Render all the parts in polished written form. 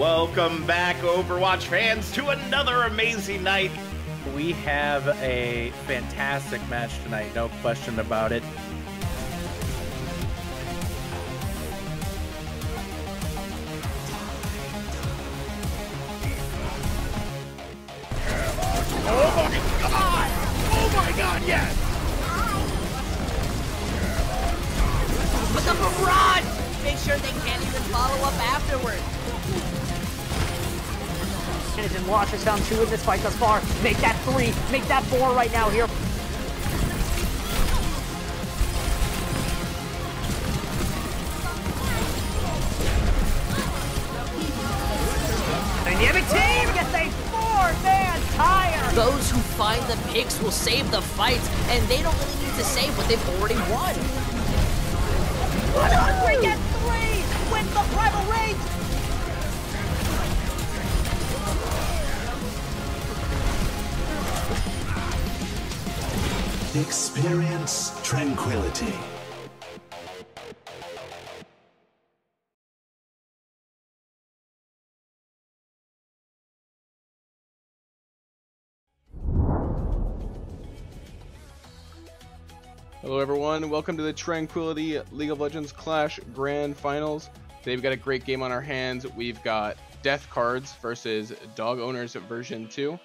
Welcome back, Overwatch fans, to another amazing night. We have a fantastic match tonight, no question about it. Oh my god! Oh my god, yes! Put the barrage! Make sure they can't even follow up afterwards. And Wash is down 2 in this fight thus far. Make that 3, make that 4 right now here. Dynamic team gets a 4-man tire. Those who find the picks will save the fights, and they don't really need to save what they've already won. 100 gets 3 with the primal rage. Experience tranquility. Hello everyone, welcome to the Tranquility League of Legends Clash Grand Finals. Today we've got a great game on our hands. We've got Death Cards versus Dog Owners version 2.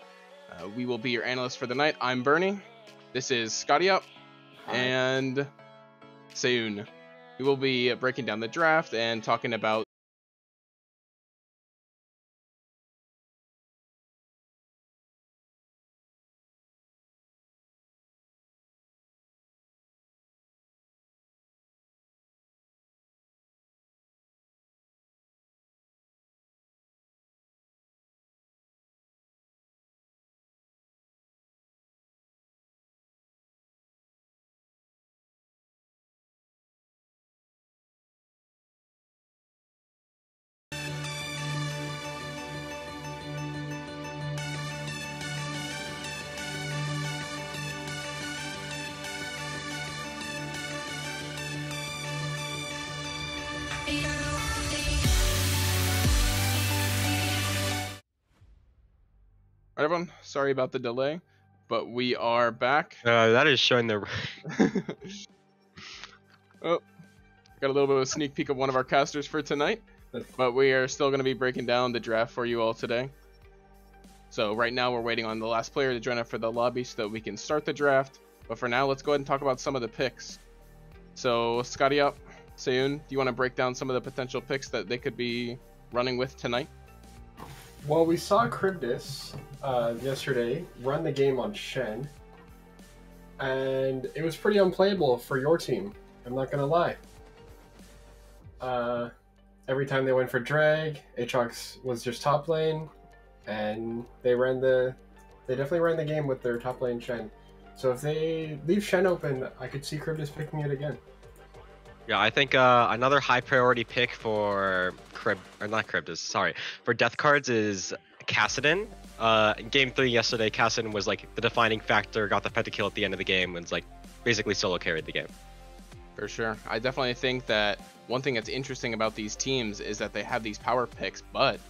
We will be your analysts for the night. I'm Bernie. This is Scotty Up and Seun. We will be breaking down the draft and talking about Alright everyone, sorry about the delay, but we are back. That is showing the... Oh, got a little bit of a sneak peek of one of our casters for tonight, but we are still going to be breaking down the draft for you all today. So right now we're waiting on the last player to join up for the lobby so that we can start the draft. But for now, let's go ahead and talk about some of the picks. So Scotty Up, Seun, do you want to break down some of the potential picks that they could be running with tonight? Well, we saw Cryptus yesterday run the game on Shen, and it was pretty unplayable for your team. I'm not gonna lie. Every time they went for Drag, Aatrox was just top lane, and they definitely ran the game with their top lane Shen. So if they leave Shen open, I could see Cryptus picking it again. Yeah, I think another high priority pick for for Death Cards is Kassadin. In Game 3 yesterday, Kassadin was like the defining factor, got the pentakill at the end of the game, and like basically solo carried the game. For sure. I definitely think that one thing that's interesting about these teams is that they have these power picks, but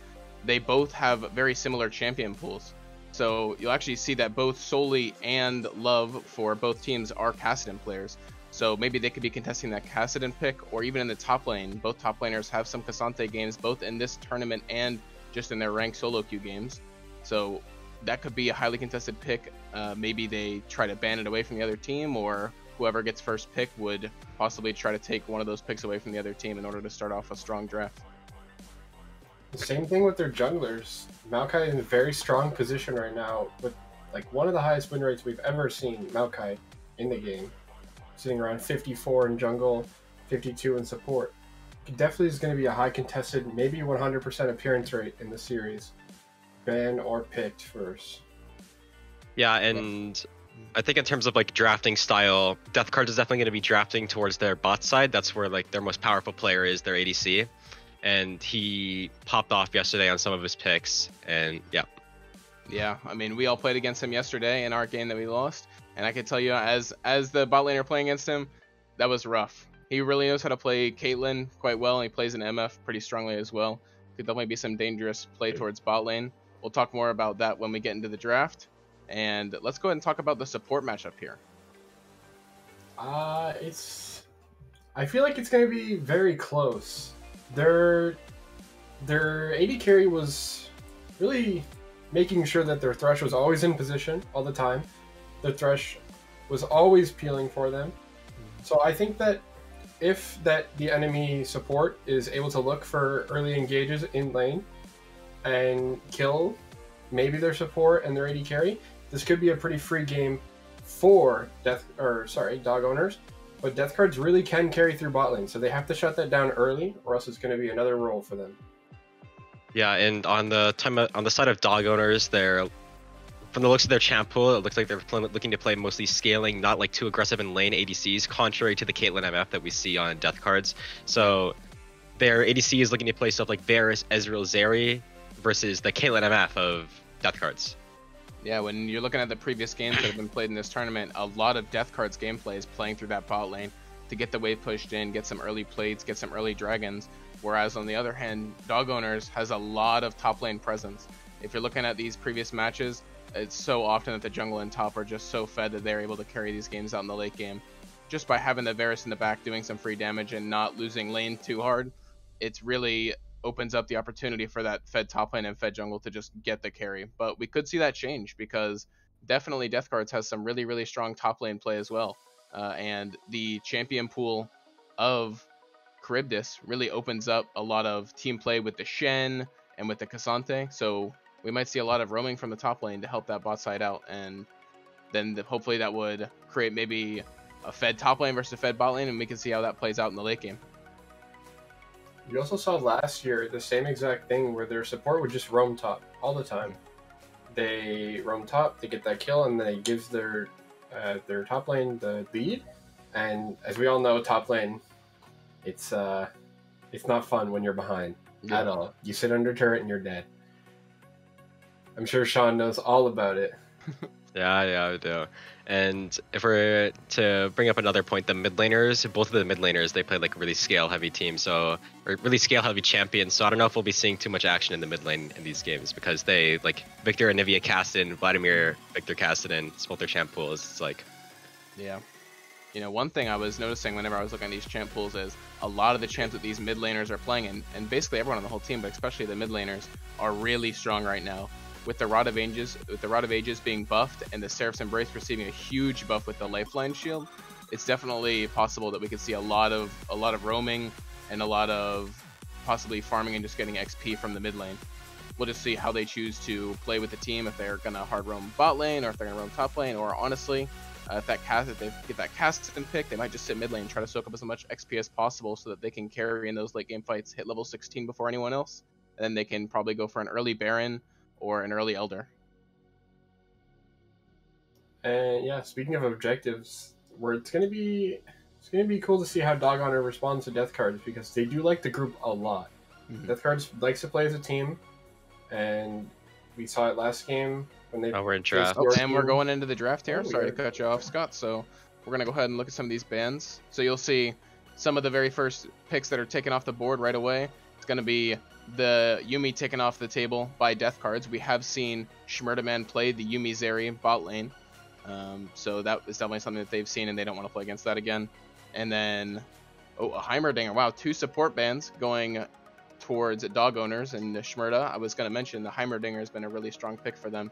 they both have very similar champion pools. So you'll actually see that both Soli and Love for both teams are Kassadin players. So maybe they could be contesting that Kassadin pick, or even in the top lane. Both top laners have some K'Sante games, both in this tournament and just in their ranked solo queue games. So that could be a highly contested pick. Maybe they try to ban it away from the other team, or whoever gets first pick would possibly try to take one of those picks away from the other team in order to start off a strong draft. The same thing with their junglers. Maokai is in a very strong position right now, with like one of the highest win rates we've ever seen Maokai in the game. Sitting around 54 in jungle, 52 in support. It definitely is going to be a high contested, maybe 100% appearance rate in the series. Ban or picked first. Yeah, and I think in terms of like drafting style, Death Cards is definitely going to be drafting towards their bot side. That's where like their most powerful player is, their ADC. And he popped off yesterday on some of his picks, and yeah. Yeah, I mean, we all played against him yesterday in our game that we lost. And I can tell you, as the bot laner playing against him, that was rough. He really knows how to play Caitlyn quite well, and he plays an MF pretty strongly as well. Could definitely be some dangerous play towards bot lane. We'll talk more about that when we get into the draft. And let's go ahead and talk about the support matchup here. I feel like it's going to be very close. Their AD carry was really making sure that their Thresh was always in position all the time. The Thresh was always peeling for them. So I think that if the enemy support is able to look for early engages in lane and kill maybe their support and their AD carry, this could be a pretty free game for dog owners. But Death Cards really can carry through bot lane, so they have to shut that down early, or else it's going to be another roll for them. Yeah, and on the side of dog owners, from the looks of their champ pool, it looks like they're looking to play mostly scaling, not like too aggressive in lane ADCs, contrary to the Caitlyn MF that we see on Death Cards. So their ADC is looking to play stuff like Varus, Ezreal, Zeri versus the Caitlyn MF of Death Cards. Yeah, when you're looking at the previous games that have been played in this tournament, a lot of Death Cards gameplay is playing through that bot lane to get the wave pushed in, get some early plates, get some early dragons. Whereas on the other hand, Dog Owners has a lot of top lane presence. If you're looking at these previous matches, it's so often that the jungle and top are just so fed that they're able to carry these games out in the late game. Just by having the Varus in the back doing some free damage and not losing lane too hard, it's really opens up the opportunity for that fed top lane and fed jungle to just get the carry. But we could see that change because definitely Death Cards has some really, really strong top lane play as well. And the champion pool of Charybdis really opens up a lot of team play with the Shen and with the Cassante. So we might see a lot of roaming from the top lane to help that bot side out. And then hopefully that would create maybe a fed top lane versus a fed bot lane, and we can see how that plays out in the late game. You also saw last year the same exact thing where their support would just roam top all the time. They roam top, they get that kill, and then it gives their top lane the lead. And as we all know, top lane, it's not fun when you're behind at all. You sit under turret and you're dead. I'm sure Sean knows all about it. Yeah, I do. And if we're to bring up another point, the mid laners, both of the mid laners, they play like a really scale heavy team, or really scale heavy champions. So I don't know if we'll be seeing too much action in the mid lane in these games because they like Victor and Nivea Caston, Vladimir, Victor Caston, both their champ pools. It's like, yeah. You know, one thing I was noticing whenever I was looking at these champ pools is a lot of the champs that these mid laners are playing, and basically everyone on the whole team, but especially the mid laners, are really strong right now. With the Rod of Ages being buffed and the Seraph's Embrace receiving a huge buff with the Lifeline Shield, it's definitely possible that we could see a lot of roaming and a lot of possibly farming and just getting XP from the mid lane. We'll just see how they choose to play with the team, if they're gonna hard roam bot lane or if they're gonna roam top lane, or honestly, if they get that Caston pick, they might just sit mid lane and try to soak up as much XP as possible so that they can carry in those late game fights, hit level 16 before anyone else, and then they can probably go for an early Baron or an early Elder. And yeah, speaking of objectives, it's gonna be cool to see how Dog Honor responds to Death Cards, because they do like the group a lot. Death Cards likes to play as a team, and we saw it last game when they. Oh, we're in draft. And we're going into the draft here. Sorry to cut you off, Scott. So we're gonna go ahead and look at some of these bans. So you'll see some of the very first picks that are taken off the board right away. It's gonna be the Yuumi taken off the table by Death Cards. We have seen Shmurda play the Yuumi Zeri bot lane. So that is definitely something that they've seen, and they don't want to play against that again. And then, a Heimerdinger. Wow, 2 support bans going towards Dog Owners and Shmurda. I was going to mention the Heimerdinger has been a really strong pick for them.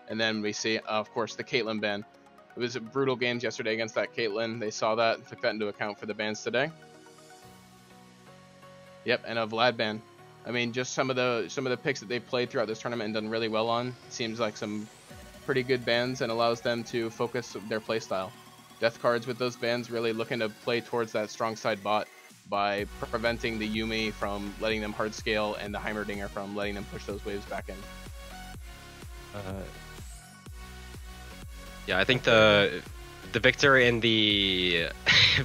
And then we see, of course, the Caitlyn ban. It was brutal games yesterday against that Caitlyn. They saw that and took that into account for the bans today. Yep, and a Vlad ban. I mean, just some of the picks that they've played throughout this tournament and done really well on. Seems like some pretty good bans and allows them to focus their playstyle. Death Cards with those bans really looking to play towards that strong side bot by preventing the Yuumi from letting them hard scale and the Heimerdinger from letting them push those waves back in. Yeah, I think the Victor and the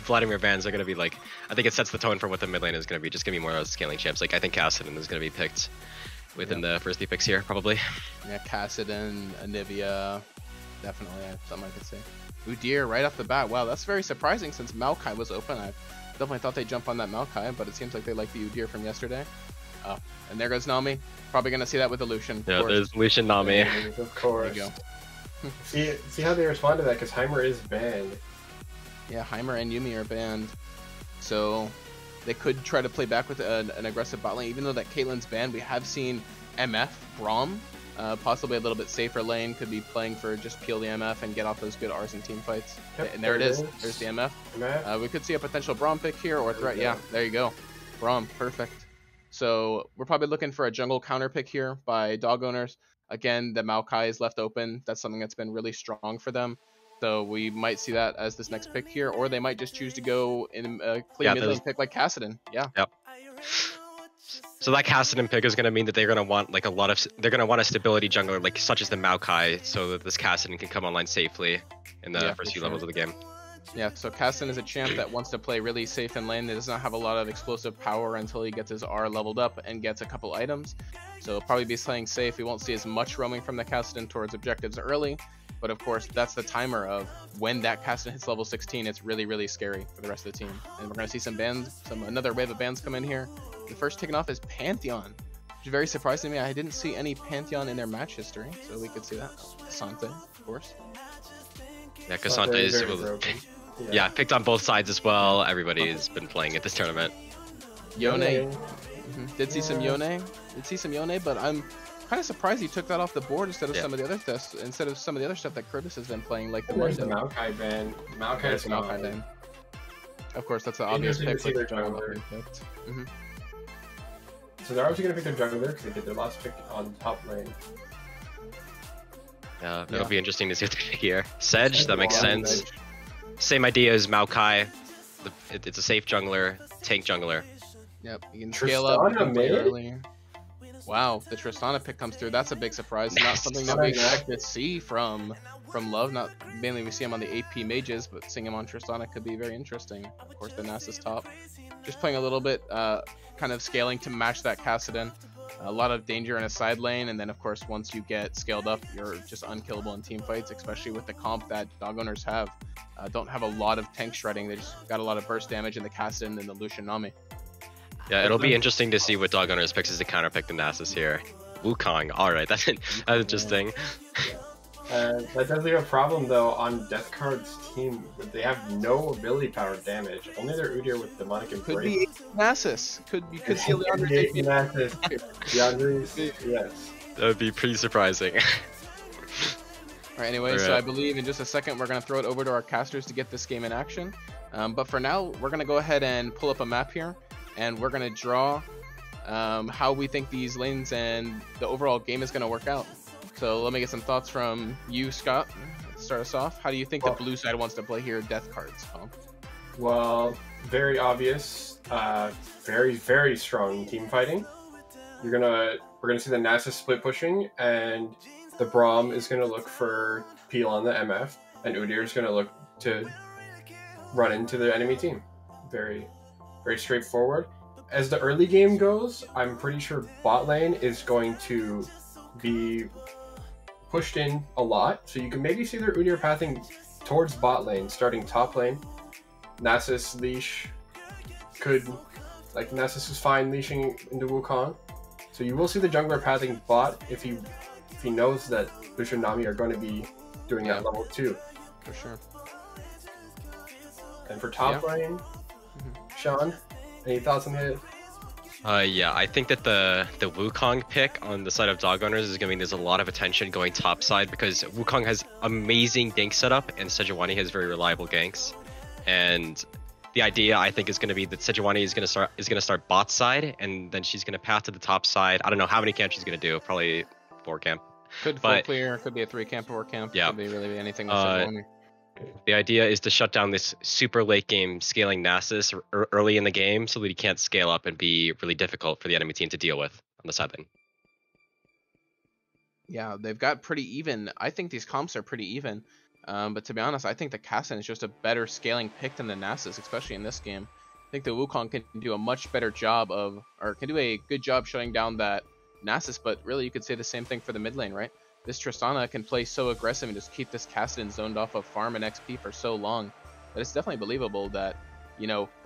Vladimir bans are going to be like, I think it sets the tone for what the mid lane is going to be. Just going to be more of those scaling champs. Like, I think Kassadin is going to be picked within the first 3 picks here, probably. Yeah, Kassadin, Anivia, definitely something I could say. Udyr right off the bat. Wow, that's very surprising since Maokai was open. I definitely thought they'd jump on that Maokai, but it seems like they like the Udyr from yesterday. Oh, and there goes Nami. Probably gonna see that with the Lucian. Yeah, there's Lucian Nami. Of course. There you go. See how they respond to that, because Heimer is banned. Yeah, Heimer and Yuumi are banned. So they could try to play back with an aggressive bot lane. Even though that Caitlyn's banned, we have seen MF, Braum, possibly a little bit safer lane, could be playing for just peel the MF and get off those good R's and team fights. Yep, and there it is. There's the MF. We could see a potential Braum pick here or threat. Yeah, there you go. Braum, perfect. So we're probably looking for a jungle counter pick here by dog owners. Again, the Maokai is left open. That's something that's been really strong for them. So we might see that as this next pick here, or they might just choose to go in a clean mid lane pick like Kassadin. Yeah. Yep. So that Kassadin pick is going to mean that they're going to want like they're going to want a stability jungler like such as the Maokai, so that this Kassadin can come online safely in the first few levels of the game. Yeah, so Kassadin is a champ that wants to play really safe in lane. He does not have a lot of explosive power until he gets his R leveled up and gets a couple items. So he'll probably be playing safe. We won't see as much roaming from the Kassadin towards objectives early. But of course, that's the timer of when that Kassadin hits level 16. It's really, really scary for the rest of the team. And we're going to see some bans, another wave of bans come in here. The first taken off is Pantheon, which is very surprising to me. I didn't see any Pantheon in their match history, so we could see that. K'Sante, of course. Yeah, K'Sante is yeah, picked on both sides as well. Everybody's been playing at this tournament. Yone. Did see some Yone. But I'm kind of surprised he took that off the board instead of some of the other stuff. Instead of some of the other stuff that Curtis has been playing, like the Maokai ban. Maokai's Maokai ban. Of course, that's the obvious pick. So they're obviously gonna pick their jungler because they did their last pick on top lane. Yeah, it'll be interesting to see what they pick here. Sedge, that makes sense. Same idea as Maokai. It's a safe jungler, tank jungler. Yep, you can scale up early. Wow, the Tristana pick comes through. That's a big surprise. Not something that we expect to see from Love. Not mainly we see him on the AP mages, but seeing him on Tristana could be very interesting. Of course, the Nasus top. Just playing a little bit, kind of scaling to match that Kassadin. A lot of danger in a side lane, and then of course once you get scaled up, you're just unkillable in team fights, especially with the comp that dog owners have. Don't have a lot of tank shredding. They just got a lot of burst damage in the Kassadin and the Lucian Nami. Yeah, it'll be interesting to see what dog owners picks as a counter pick the Nasus here. Wukong, alright, that's interesting. That does leave a problem though on Death Card's team. They have no ability power damage. Only their Udyr with Demonic Embrace. Could be Nasus. You could see Leandre's Nasus. Leandre's, yes. That would be pretty surprising. Alright, anyway, so I believe in just a second we're going to throw it over to our casters to get this game in action. But for now, we're going to go ahead and pull up a map here, and we're going to draw how we think these lanes and the overall game is going to work out. So let me get some thoughts from you, Scott. Let's start us off. How do you think the blue side wants to play here, Death Cards? Well, very obvious. Very, very strong team fighting. We're gonna see the Nasus split pushing, and the Braum is gonna look for peel on the MF, and Udyr is gonna look to run into the enemy team. Very, very straightforward. As the early game goes, I'm pretty sure bot lane is going to be pushed in a lot, so you can maybe see their Udyr pathing towards bot lane, starting top lane. Nasus leash Nasus is fine leashing into Wukong, so you will see the jungler pathing bot if he knows that Lucian Nami are going to be doing that level 2. For sure. And for top lane, Sean, any thoughts on it? Yeah, I think that the Wukong pick on the side of dog owners is going to mean there's a lot of attention going top side, because Wukong has amazing gank setup and Sejuani has very reliable ganks. And the idea I think is going to be that Sejuani is going to start bot side, and then she's going to path to the top side. I don't know how many camps she's going to do, probably 4 camp. Could full clear, could be a 3 camp, 4 camp. Yeah. Could be really anything with Sejuani. The idea is to shut down this super late game scaling Nasus early in the game so that he can't scale up and be really difficult for the enemy team to deal with on the side lane. Yeah, they've got pretty even. I think these comps are pretty even. But to be honest, I think the Kassadin is just a better scaling pick than the Nasus, especially in this game. I think the Wukong can do a much better job can do a good job shutting down that Nasus, but really you could say the same thing for the mid lane, right? This Tristana can play so aggressive and just keep this Kassadin zoned off of farm and XP for so long that it's definitely believable that,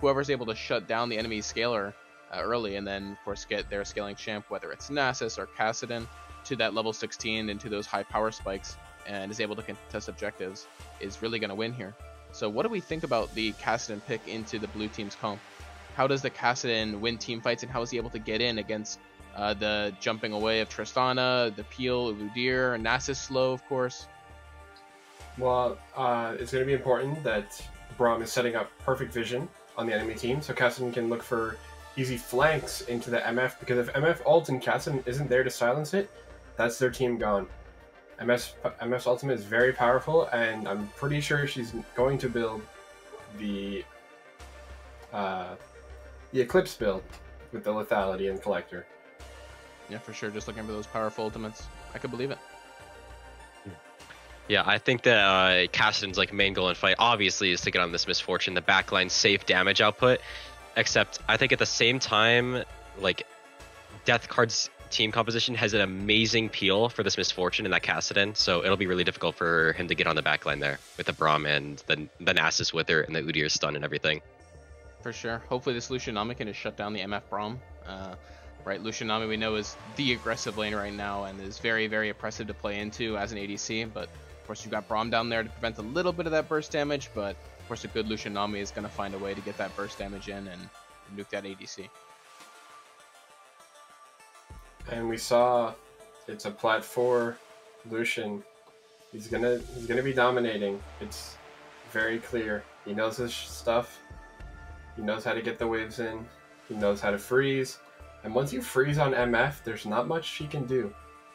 whoever's able to shut down the enemy scaler early, and then of course get their scaling champ, whether it's Nasus or Kassadin, to that level 16 into those high power spikes, and is able to contest objectives, is really going to win here. So what do we think about the Kassadin pick into the blue team's comp? How does the Kassadin win team fights, and how is he able to get in against the jumping away of Tristana, the Peel, Udyr, Nasus slow, of course? Well, it's going to be important that Braum is setting up perfect vision on the enemy team, so Kassadin can look for easy flanks into the MF, because if MF ult and Kassadin isn't there to silence it, that's their team gone. MF's ultimate is very powerful, and I'm pretty sure she's going to build the Eclipse build with the lethality and collector. Yeah, for sure. Just looking for those powerful ultimates. I could believe it. Yeah, I think that Kassadin's like main goal in fight obviously is to get on this Misfortune, the backline safe damage output. Except I think at the same time, like Death Card's team composition has an amazing peel for this Misfortune and that Kassadin, so it'll be really difficult for him to get on the backline there with the Braum and the Nasus Wither and the Udyr stun and everything. For sure. Hopefully this Lucian Nami can just shut down the MF Braum. Right, Lucian Nami we know is the aggressive lane right now and is very, very oppressive to play into as an ADC, but of course you've got Braum down there to prevent a little bit of that burst damage, but of course a good Lucian Nami is going to find a way to get that burst damage in and nuke that ADC. And we saw it's a plat 4 Lucian. He's gonna be dominating. It's very clear. He knows his stuff. He knows how to get the waves in. He knows how to freeze. And once you freeze on MF, there's not much she can do.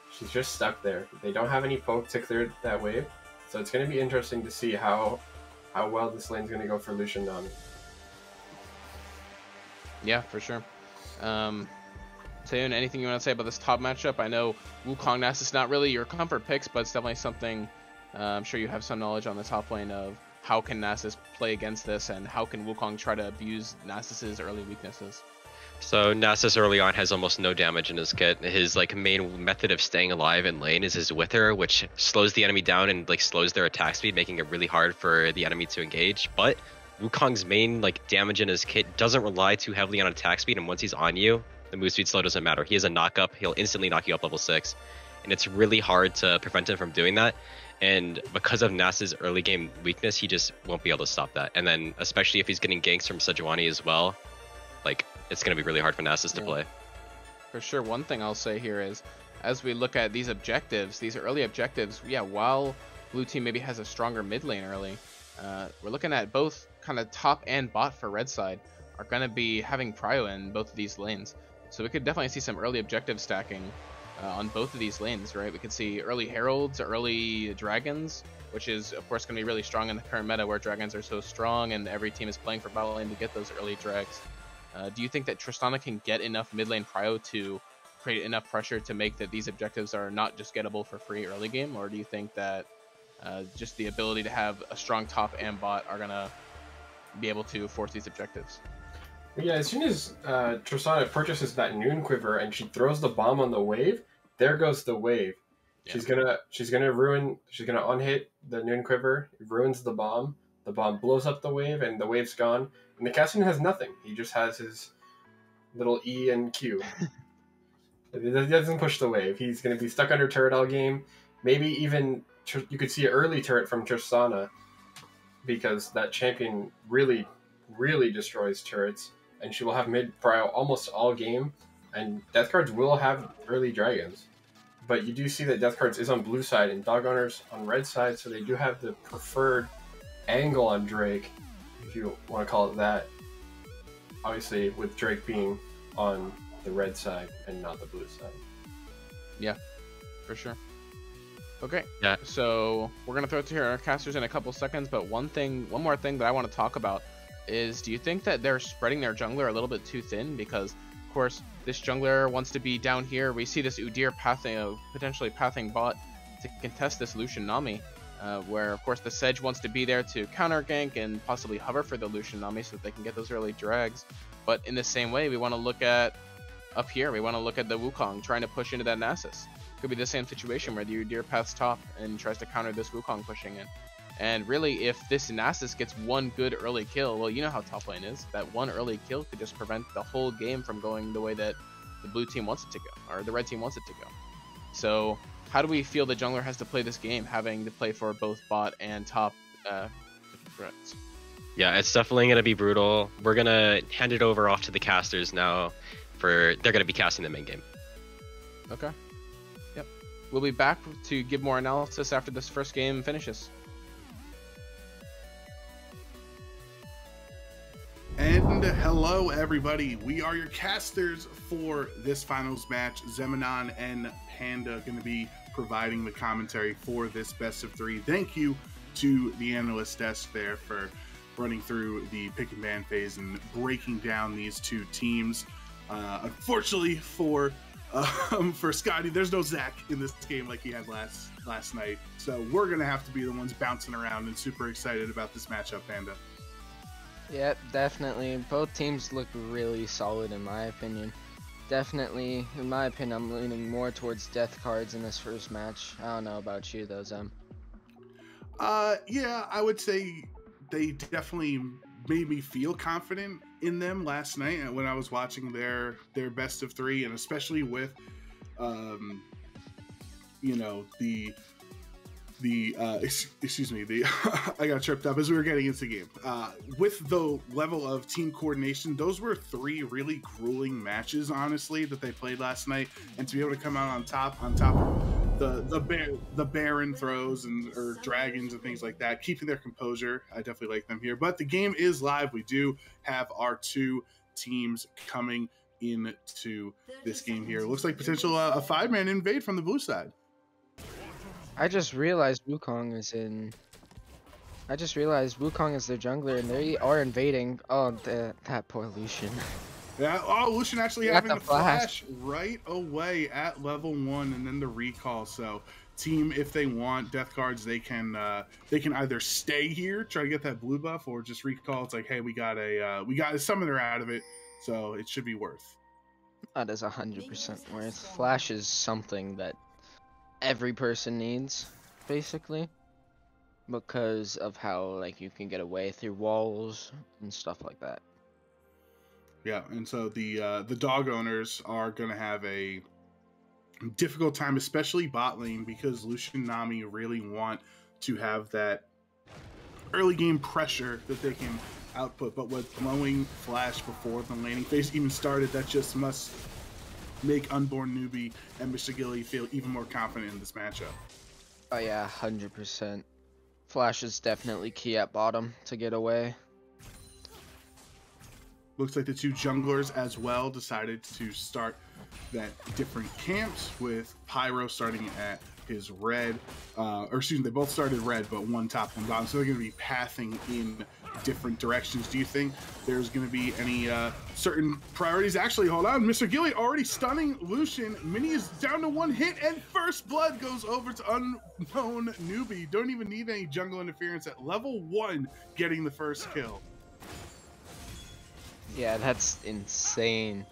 She's just stuck there. They don't have any poke to clear that wave. So it's going to be interesting to see how well this lane's going to go for Lucian Nami. Yeah, for sure. Taeyoon, anything you want to say about this top matchup? I know Wukong Nasus not really your comfort picks, but it's definitely something I'm sure you have some knowledge on the top lane of how can Nasus play against this and how can Wukong try to abuse Nasus's early weaknesses. So Nasus early on has almost no damage in his kit. His like main method of staying alive in lane is his Wither, which slows the enemy down and like slows their attack speed, making it really hard for the enemy to engage. But Wukong's main like damage in his kit doesn't rely too heavily on attack speed, and once he's on you, the move speed slow doesn't matter. He has a knock up, he'll instantly knock you up level 6. And it's really hard to prevent him from doing that. And because of Nasus' early game weakness, he just won't be able to stop that. And then especially if he's getting ganks from Sejuani as well, like it's going to be really hard for Nasus to play. For sure. One thing I'll say here is, as we look at these objectives, these early objectives, yeah, while blue team maybe has a stronger mid lane early, we're looking at both kind of top and bot for red side are going to be having prio in both of these lanes. So we could definitely see some early objective stacking on both of these lanes, right? We could see early heralds, early dragons, which is of course going to be really strong in the current meta where dragons are so strong and every team is playing for bot lane to get those early drags. Do you think that Tristana can get enough mid lane prio to create enough pressure to make that these objectives are not just gettable for free early game, or do you think that just the ability to have a strong top and bot are going to be able to force these objectives? Yeah, as soon as Tristana purchases that Noon Quiver and she throws the bomb on the wave, there goes the wave. Yeah. She's gonna unhit the Noon Quiver, it ruins the bomb blows up the wave, and the wave's gone. And the Kassadin has nothing. He just has his little E and Q. He doesn't push the wave. He's gonna be stuck under turret all game. Maybe even you could see an early turret from Tristana, because that champion really destroys turrets. And she will have mid prio almost all game, and Death Cards will have early dragons. But you do see that Death Cards is on blue side and Dog Owners on red side, so they do have the preferred angle on Drake, if you want to call it that. Obviously, with Drake being on the red side and not the blue side. Yeah, for sure. Okay, yeah. So we're gonna throw it to our casters in a couple seconds, but one more thing that I want to talk about is, do you think that they're spreading their jungler a little bit too thin? Because of course this jungler wants to be down here. We see this Udyr potentially pathing bot to contest this Lucian Nami, where of course the Sedge wants to be there to counter gank and possibly hover for the Lucian Nami so that they can get those early drags. But in the same way, we want to look at up here, we want to look at the Wukong trying to push into that Nasus. Could be the same situation where the Udyr paths top and tries to counter this Wukong pushing in. And really, if this Nasus gets one good early kill, well, you know how top lane is. That one early kill could just prevent the whole game from going the way that the blue team wants it to go, or the red team wants it to go. So how do we feel the jungler has to play this game, having to play for both bot and top threats? Yeah, it's definitely going to be brutal. We're going to hand it over off to the casters now. They're going to be casting the main game. Okay. Yep. We'll be back to give more analysis after this first game finishes. And hello everybody, we are your casters for this finals match. Zemanon and Panda going to be providing the commentary for this best of 3. Thank you to the analyst desk there for running through the pick and ban phase and breaking down these two teams. Unfortunately for Scotty, there's no Zach in this game like he had last night, so we're going to have to be the ones bouncing around and super excited about this matchup, Panda. Yeah, definitely. Both teams look really solid in my opinion. Definitely, in my opinion, I'm leaning more towards Death Cards in this first match. I don't know about you though, Zem. Yeah, I would say they definitely made me feel confident in them last night when I was watching their best of 3, and especially with, you know, excuse me, I got tripped up as we were getting into the game. With the level of team coordination, those were 3 really grueling matches, honestly, that they played last night, and to be able to come out on top of the Baron throws or dragons and things like that, keeping their composure, I definitely like them here. But the game is live. We do have our 2 teams coming into this game here. It looks like potential a 5-man invade from the blue side. I just realized Wukong is their jungler, and they are invading. Oh, that poor Lucian. Yeah. Oh, Lucian actually having the flash right away at level 1, and then the recall. So, team, if they want Death Cards, they can either stay here, try to get that blue buff, or just recall. It's like, hey, we got a summoner out of it, so it should be worth. That is 100% worth. Flash is something that every person needs, basically, because of how like you can get away through walls and stuff like that. Yeah, and so the dog owners are gonna have a difficult time, especially bot lane, because Lucian and Nami really want to have that early game pressure that they can output. But with glowing flash before the laning phase even started, that just must make Unborn Newbie and Mr. Gilly feel even more confident in this matchup. Oh yeah, 100%. Flash is definitely key at bottom to get away. Looks like the 2 junglers as well decided to start that different camps, with Pyro starting at his red, or excuse me, they both started red, but one top, one bottom, so they're going to be pathing in different directions. Do you think there's going to be any certain priorities? Actually, hold on, Mr. Gilly already stunning Lucian. Mini is down to 1 hit, and first blood goes over to Unknown Newbie. Don't even need any jungle interference at level 1, getting the first kill. Yeah, that's insane.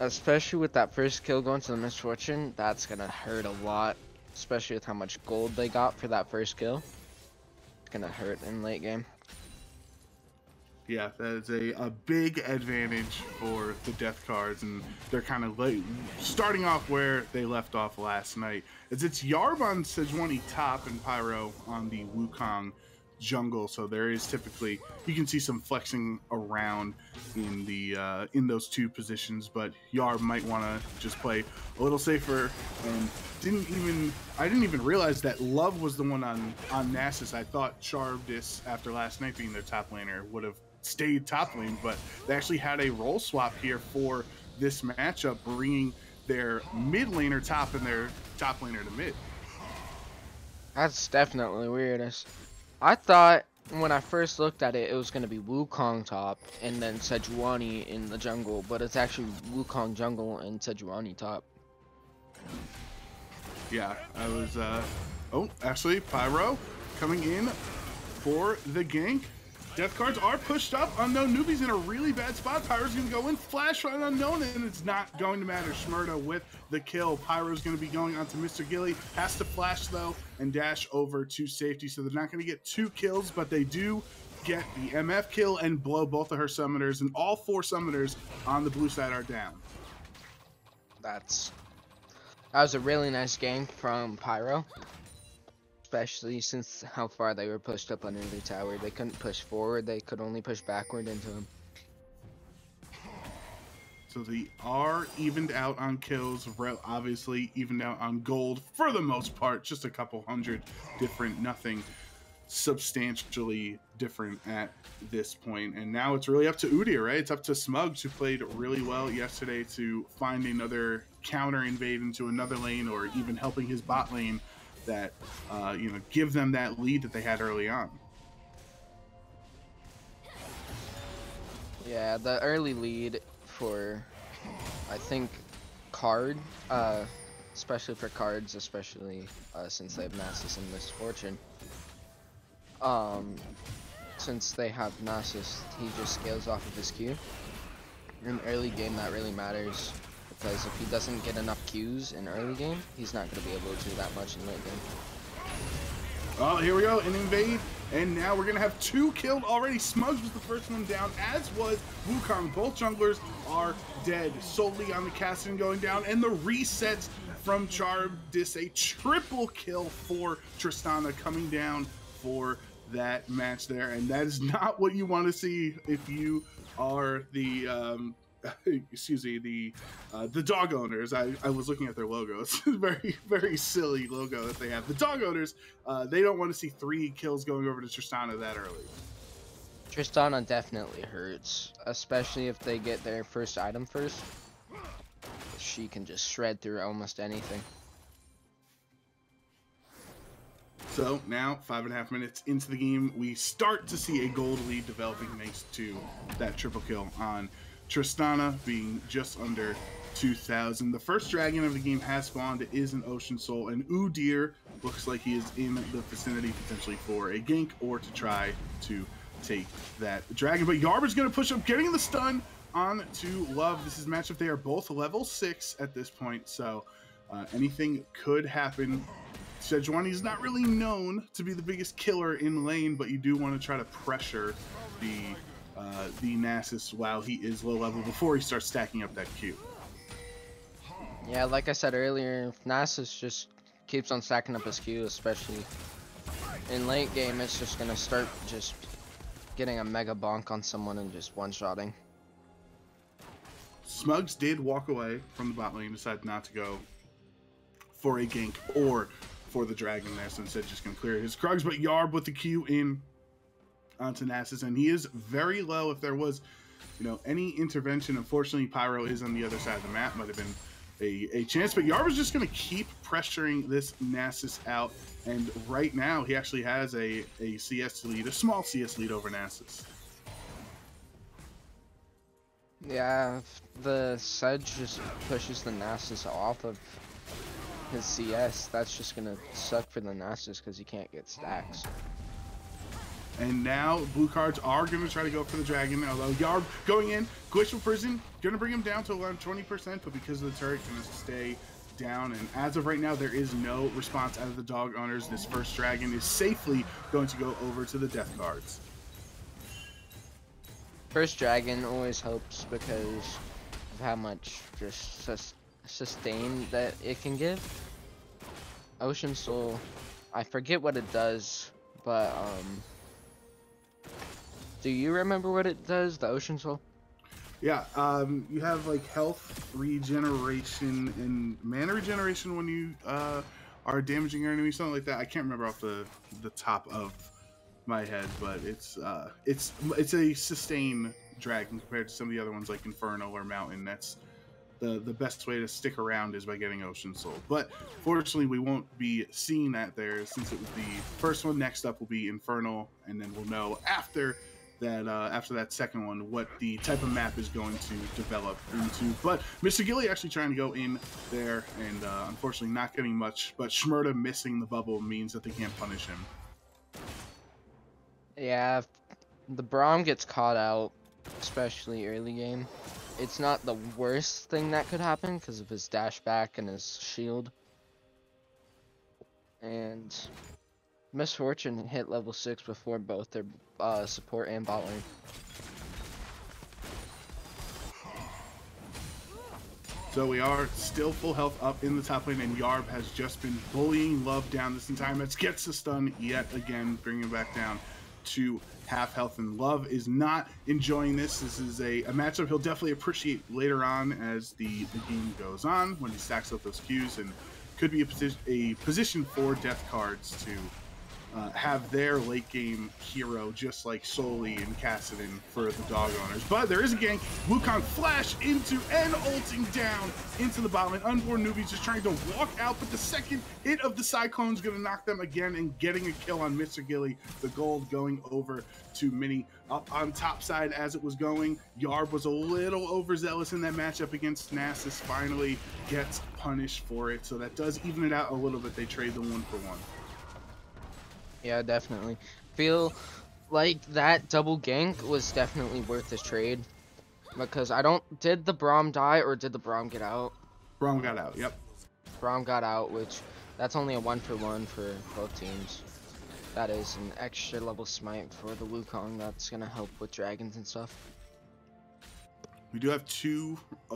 Especially with that first kill going to the Misfortune, that's gonna hurt a lot. Especially with how much gold they got for that first kill. It's gonna hurt in late game. Yeah, that is a big advantage for the Death Cards, and they're kind of starting off where they left off last night. As it's Yarb on Sejuani top and Pyro on the Wukong jungle, so there is typically, you can see some flexing around in the in those 2 positions, but Yarb might want to just play a little safer. And I didn't even realize that Love was the one on Nasus. I thought Charvdis, after last night being their top laner, would have stayed top lane, but they actually had a role swap here for this matchup, bringing their mid laner top and their top laner to mid. That's definitely weird. I thought when I first looked at it, it was going to be Wukong top and then Sejuani in the jungle, but it's actually Wukong jungle and Sejuani top. Yeah, I was, oh, actually, Pyro coming in for the gank. Death Cards are pushed up. Unknown Newbie's in a really bad spot. Pyro's going to go in, flash on Unknown, and it's not going to matter. Shmurda with the kill. Pyro's going to be going onto Mr. Gilly. Has to flash, though, and dash over to safety. So they're not going to get 2 kills, but they do get the MF kill and blow both of her summoners, and all 4 summoners on the blue side are down. That was a really nice gank from Pyro. Especially since how far they were pushed up under the tower. They couldn't push forward, they could only push backward into him. So they are evened out on kills, obviously evened out on gold for the most part, just a couple hundred different, nothing substantially different at this point. And now it's really up to Udyr, right? It's up to Smugs, who played really well yesterday to find another counter invade into another lane, or even helping his bot lane that, you know, give them that lead that they had early on. Yeah, the early lead for, I think, Card, especially for Cards, especially since they have Nasus and Misfortune. Since they have Nasus, he just scales off of his Q. In early game, that really matters. Because if he doesn't get enough Qs in early game, he's not going to be able to do that much in late game. Oh, here we go, an invade, and now we're going to have 2 killed already. Smugs was the first one down, as was Wukong. Both junglers are dead, solely on the Kassadin going down, and the resets from Charmdis, a triple kill for Tristana coming down for that match there, and that is not what you want to see if you are the excuse me, the dog owners. I was looking at their logo. It's a very, very silly logo that they have. The dog owners, they don't want to see 3 kills going over to Tristana that early. Tristana definitely hurts, especially if they get their first item first. She can just shred through almost anything. So now, 5.5 minutes into the game, we start to see a gold lead developing thanks to that triple kill on Tristana, being just under 2,000. The first dragon of the game has spawned. It is an Ocean Soul, and Udyr looks like he is in the vicinity potentially for a gank or to try to take that dragon. But Yarber's going to push up, getting the stun on to Love. This is matchup. They are both level 6 at this point, so anything could happen. Sejuani is not really known to be the biggest killer in lane, but you do want to try to pressure the Nasus while he is low level before he starts stacking up that Q. Yeah, like I said earlier, if Nasus just keeps on stacking up his Q, especially in late game, it's just gonna start just getting a mega bonk on someone and just one-shotting. Smugs did walk away from the bot lane, decided not to go for a gank or for the dragon there, so instead just gonna clear his Krugs, but Yarb with the Q in onto Nasus, and he is very low. If there was, you know, any intervention, unfortunately Pyro is on the other side of the map, might have been a chance, but Yarb is just going to keep pressuring this Nasus out, and right now he actually has a CS lead, a small CS lead over Nasus. Yeah, if the Sedge just pushes the Nasus off of his CS, that's just going to suck for the Nasus because he can't get stacks. And now blue cards are going to try to go for the dragon, although Yarb going in, Glacial Prison, going to bring him down to around 20%, but because of the turret, going to stay down. And as of right now, there is no response out of the dog owners. This first dragon is safely going to go over to the death cards. First dragon always helps because of how much just sustain that it can give. Ocean Soul, I forget what it does, but do you remember what it does, the Ocean Soul? Yeah, you have like health regeneration and mana regeneration when you are damaging your enemy, something like that. I can't remember off the top of my head, but it's a sustain dragon compared to some of the other ones like Infernal or Mountain. That's the best way to stick around is by getting Ocean Soul. But fortunately, we won't be seeing that there since it was the first one. Next up will be Infernal, and then we'll know after that second one what the type of map is going to develop into. But Mr. Gilly actually trying to go in there and unfortunately not getting much, but Shmurda missing the bubble means that they can't punish him. Yeah, the Braum gets caught out, especially early game. It's not the worst thing that could happen because of his dash back and his shield. And Miss Fortune hit level 6 before both their support and bot lane. So we are still full health up in the top lane, and Yarb has just been bullying Love down this entire match. Gets the stun yet again, bringing him back down to half health, and Love is not enjoying this. This is a matchup he'll definitely appreciate later on as the game goes on, when he stacks up those Qs, and could be a position for Death Cards to have their late game hero, just like Soli and Kassadin for the dog owners. But there is a gank. Wukong flash into and ulting down into the bot lane. Unborn Newbies just trying to walk out, but the second hit of the Cyclone is going to knock them again and getting a kill on Mr. Gilly. The gold going over to Mini. Up on top side as it was going, Yarb was a little overzealous in that matchup against Nasus. Finally gets punished for it, so that does even it out a little bit. They trade the 1-for-1. Yeah, definitely. Feel like that double gank was definitely worth this trade. Because did the Braum die or did the Braum get out? Braum got out, yep. Braum got out, which that's only a 1-for-1 for both teams. That is an extra level smite for the Wukong that's gonna help with dragons and stuff. We do have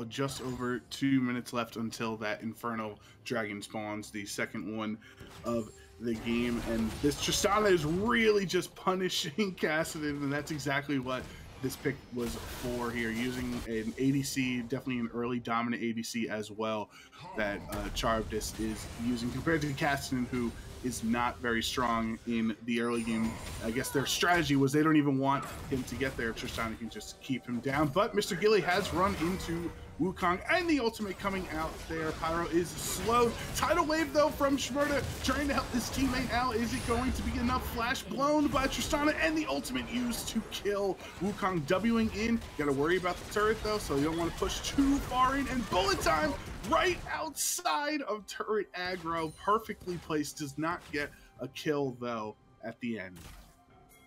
just over 2 minutes left until that Infernal Dragon spawns, the second one of the game, and this Tristana is really just punishing Kassadin, and that's exactly what this pick was for here, using an ADC, definitely an early dominant ADC as well, that Charybdis is using compared to Kassadin, who is not very strong in the early game. I guess their strategy was they don't even want him to get there. Tristana can just keep him down, but Mr. Gilly has run into Wukong, and the ultimate coming out there. Pyro is slowed. Tidal wave though from Shmurda, trying to help his teammate out. Is it going to be enough? Flash blown by Tristana, and the ultimate used to kill Wukong. Wing in. Gotta worry about the turret though, so you don't want to push too far in. And bullet time right outside of turret aggro. Perfectly placed. Does not get a kill though at the end.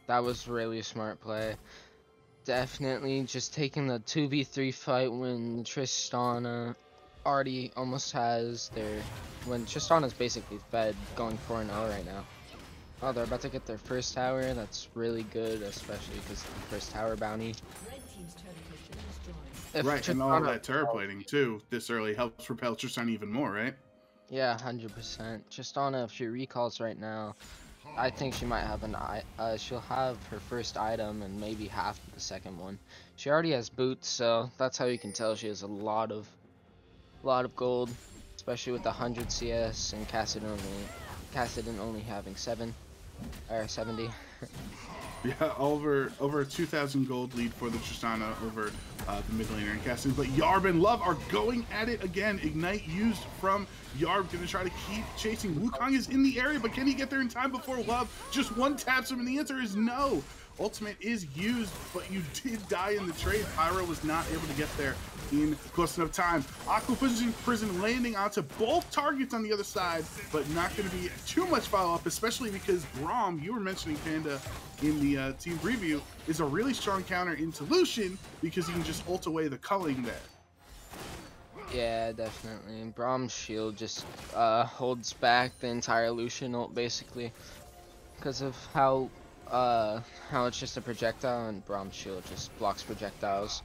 That was really a smart play. Definitely just taking the 2v3 fight when Tristana already almost has when Tristana's basically fed, going 4-0 right now. Oh, they're about to get their first tower. That's really good, especially because of the first tower bounty. Right, and all that turret plating too this early helps propel Tristana even more, right? Yeah, 100%. Tristana, if she recalls right now, I think she might have she'll have her first item and maybe half of the second one. She already has boots, so that's how you can tell she has a lot of gold, especially with the 100 CS and Kassadin only having 70. Yeah, over 2,000 gold lead for the Tristana over the mid laner and Kassadin. But Yarb and Love are going at it again. Ignite used from Yarb, gonna try to keep chasing. Wukong is in the area, but can he get there in time before Love just one taps him? And the answer is no. Ultimate is used, but you did die in the trade. Pyro was not able to get there in close enough time. Aqua Prison landing onto both targets on the other side, but not going to be too much follow-up, especially because Braum, you were mentioning Panda in the team preview, is a really strong counter into Lucian because he can just ult away the culling there. Yeah, definitely. And Braum's shield just holds back the entire Lucian ult, basically, because of how it's just a projectile, and Braum's shield just blocks projectiles.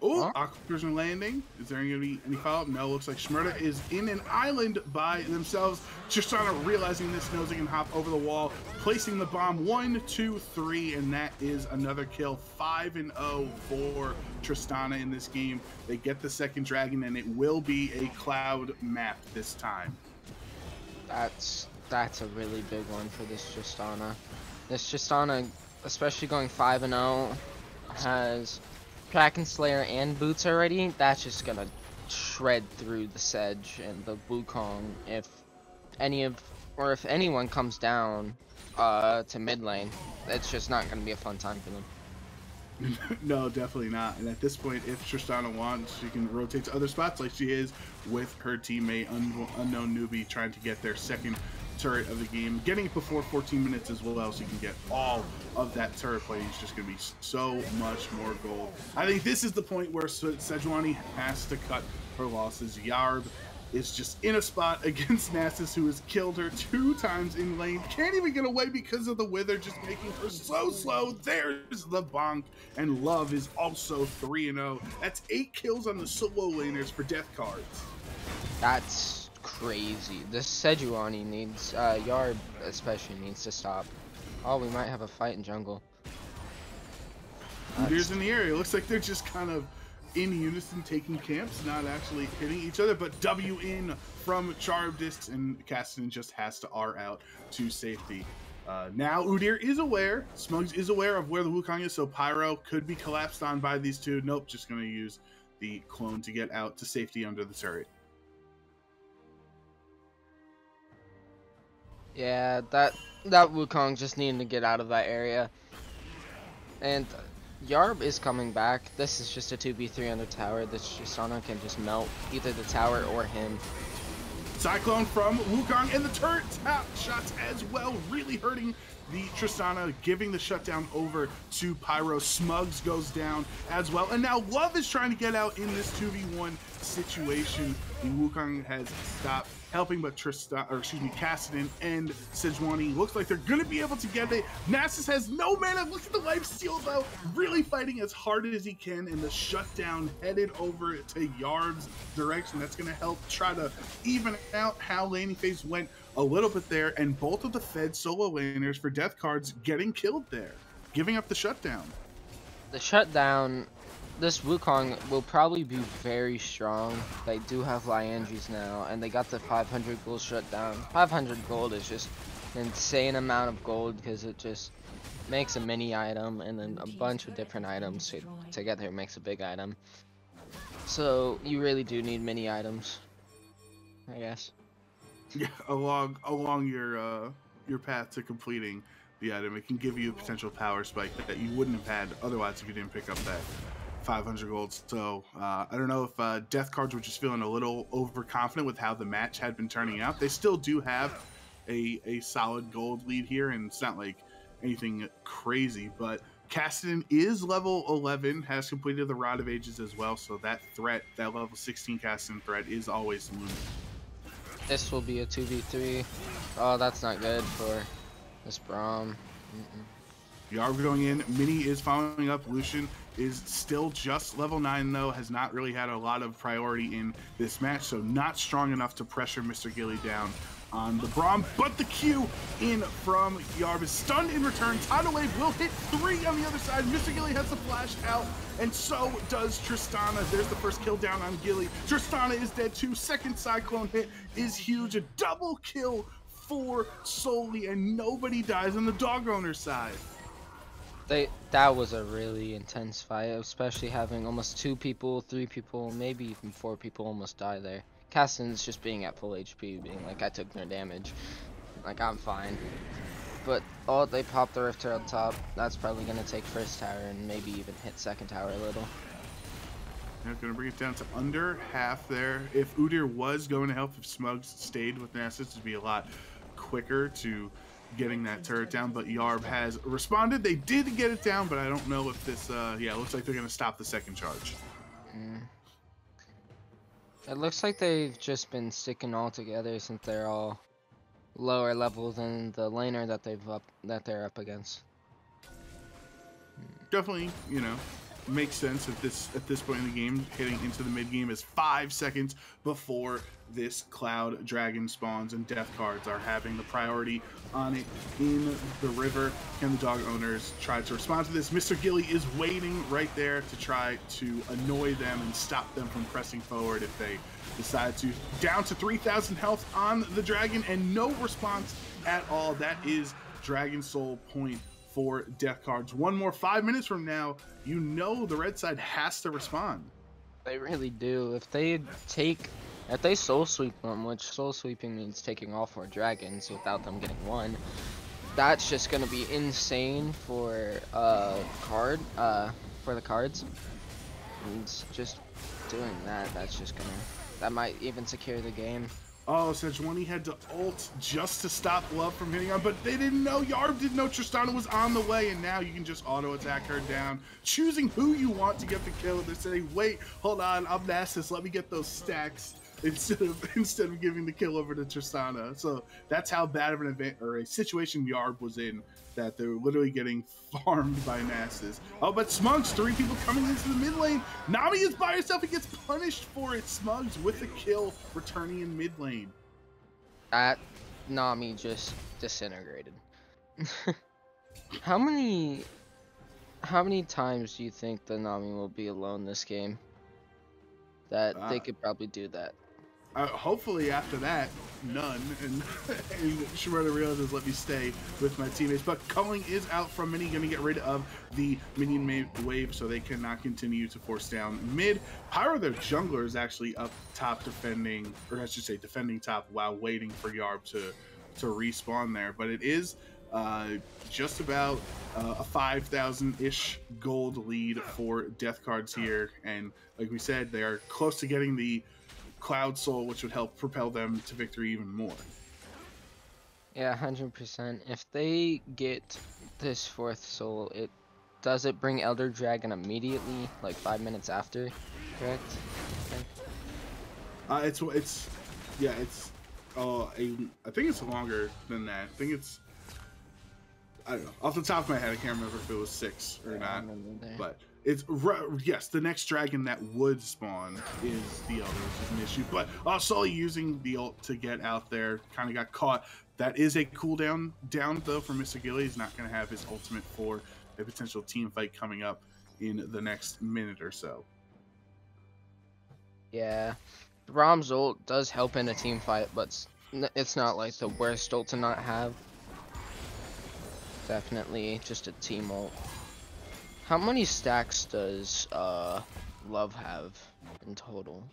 Oh, Aqua Prison landing. Is there going to be any follow-up? No, looks like Shmurda is in an island by themselves. Tristana realizing this, knows they can hop over the wall, placing the bomb. 1, 2, 3, and that is another kill. 5-0 for Tristana in this game. They get the second dragon, and it will be a cloud map this time. That's a really big one for this Tristana. This Tristana, especially going 5-0, has Kraken Slayer and boots already. That's just gonna shred through the Sedge and the Wukong if anyone comes down to mid lane. It's just not gonna be a fun time for them. No, definitely not. And at this point, if Tristana wants, she can rotate to other spots like she is with her teammate Unknown Newbie trying to get their second turret of the game, getting it before 14 minutes as well, so you can get all of that turret play. It's just going to be so much more gold. I think this is the point where Sejuani has to cut her losses. Yarb is just in a spot against Nasus, who has killed her 2 times in lane. Can't even get away because of the Wither, just making her so slow. There's the bonk, and Love is also 3-0. That's 8 kills on the solo laners for Death Cards. That's crazy. This Sejuani needs, Yarb especially needs to stop. Oh, we might have a fight in jungle. Udir's in the area. It looks like they're just kind of in unison taking camps, not actually hitting each other, but W in from Charybdis, and Cassidy just has to R out to safety. Now Udyr is aware, Smugs is aware of where the Wukong is, so Pyro could be collapsed on by these two. Nope, just going to use the clone to get out to safety under the turret. Yeah, that Wukong just needed to get out of that area. And Yarb is coming back. This is just a 2v3 on the tower. This Tristana can just melt either the tower or him. Cyclone from Wukong, and the turret tap shots as well, really hurting the Tristana, giving the shutdown over to Pyro. Smugs goes down as well, and now Love is trying to get out in this 2v1 situation. The Wukong has stopped helping, but Kassadin and Sejuani looks like they're gonna be able to get it. Nasus has no mana. Look at the life steal though, really fighting as hard as he can, and the shutdown headed over to Yarb's direction. That's gonna help try to even out how laning phase went a little bit there, and both of the Fed solo laners for Death Cards getting killed there, giving up the shutdown. The shutdown, this Wukong will probably be very strong. They do have Liandry's now, and they got the 500 gold shutdown. 500 gold is just an insane amount of gold, because it just makes a mini item, and then a bunch of different items together makes a big item. So you really do need mini items, I guess. Yeah, along your path to completing the item, it can give you a potential power spike that you wouldn't have had otherwise if you didn't pick up that 500 gold. So I don't know if Death Cards were just feeling a little overconfident with how the match had been turning out. They still do have a solid gold lead here, and it's not like anything crazy, but Kassadin is level 11, has completed the Rod of Ages as well, so that threat, that level 16 Kassadin threat, is always looming. This will be a 2v3. Oh, that's not good for this Braum. Yarb going in, Mini is following up. Lucian is still just level 9 though, has not really had a lot of priority in this match, so not strong enough to pressure Mr. Gilly down on the Braum, but the Q in from Yarb is stunned in return. Tidal Wave will hit 3 on the other side. Mr. Gilly has the flash out, and so does Tristana. There's the first kill down on Gilly. Tristana is dead too. Second Cyclone hit is huge. A double kill for Soli, and nobody dies on the dog owner side. That was a really intense fight, especially having almost 2 people, 3 people, maybe even 4 people almost die there. Kassadin's just being at full HP, being like, I took no damage. Like, I'm fine. But, oh, they popped the Rifter on top. That's probably going to take first tower and maybe even hit second tower a little. They're going to bring it down to under half there. If Udyr was going to help, if Smugs stayed with Nasus, it'd be a lot quicker to getting that turret down, but Yarb has responded. They did get it down, but I don't know if this, yeah, it looks like they're going to stop the second charge. It looks like they've just been sticking all together since they're all lower level than the laner that they're up against. Definitely, you know, makes sense at this point in the game. Hitting into the mid game is 5 seconds before this Cloud Dragon spawns, and Death Cards are having the priority on it in the river. Can the dog owners try to respond to this? Mr. Gilly is waiting right there to try to annoy them and stop them from pressing forward if they decide to. Down to 3,000 health on the dragon, and no response at all. That is Dragon Soul point for Death Cards. One more 5 minutes from now, you know the red side has to respond. They really do. If they soul sweep them, which soul sweeping means taking all 4 dragons without them getting one, that's just gonna be insane for for the cards. And just doing that, that's just gonna, that might even secure the game. Oh, Sejuani had to ult just to stop Love from hitting on, but they didn't know. Yarb didn't know Tristana was on the way, and now you can just auto-attack her down, choosing who you want to get the kill. They're saying, wait, hold on, I'm Nasus, let me get those stacks instead of giving the kill over to Tristana. So that's how bad of an event or a situation Yarb was in, that they're literally getting farmed by Nasus. Oh, but Smugs, 3 people coming into the mid lane. Nami is by herself and gets punished for it. Smugs with the kill, returning in mid lane. That Nami just disintegrated. How many times do you think the Nami will be alone this game? That they could probably do that. Hopefully after that, none, and Shimura realizes let me stay with my teammates. But Culling is out from mini, going to get rid of the minion wave so they cannot continue to force down mid. Pyro, their jungler, is actually up top defending, or I should say defending top while waiting for Yarb to respawn there. But it is just about a 5,000-ish gold lead for Death Cards here. And like we said, they are close to getting the Cloud Soul, which would help propel them to victory even more. Yeah, 100%. If they get this 4th soul, does it bring Elder Dragon immediately, like 5 minutes after, correct? I think it's longer than that. I think it's, I don't know, off the top of my head, I can't remember if it was 6 or not, but it's, yes, the next dragon that would spawn is the Elder, which is an issue. But Sully using the ult to get out there kind of got caught. That is a cooldown though for Mr. Gilly. He's not going to have his ultimate for a potential team fight coming up in the next minute or so. Yeah, Braum's ult does help in a team fight, but it's not like the worst ult to not have. Definitely just a team ult. How many stacks does Love have in total?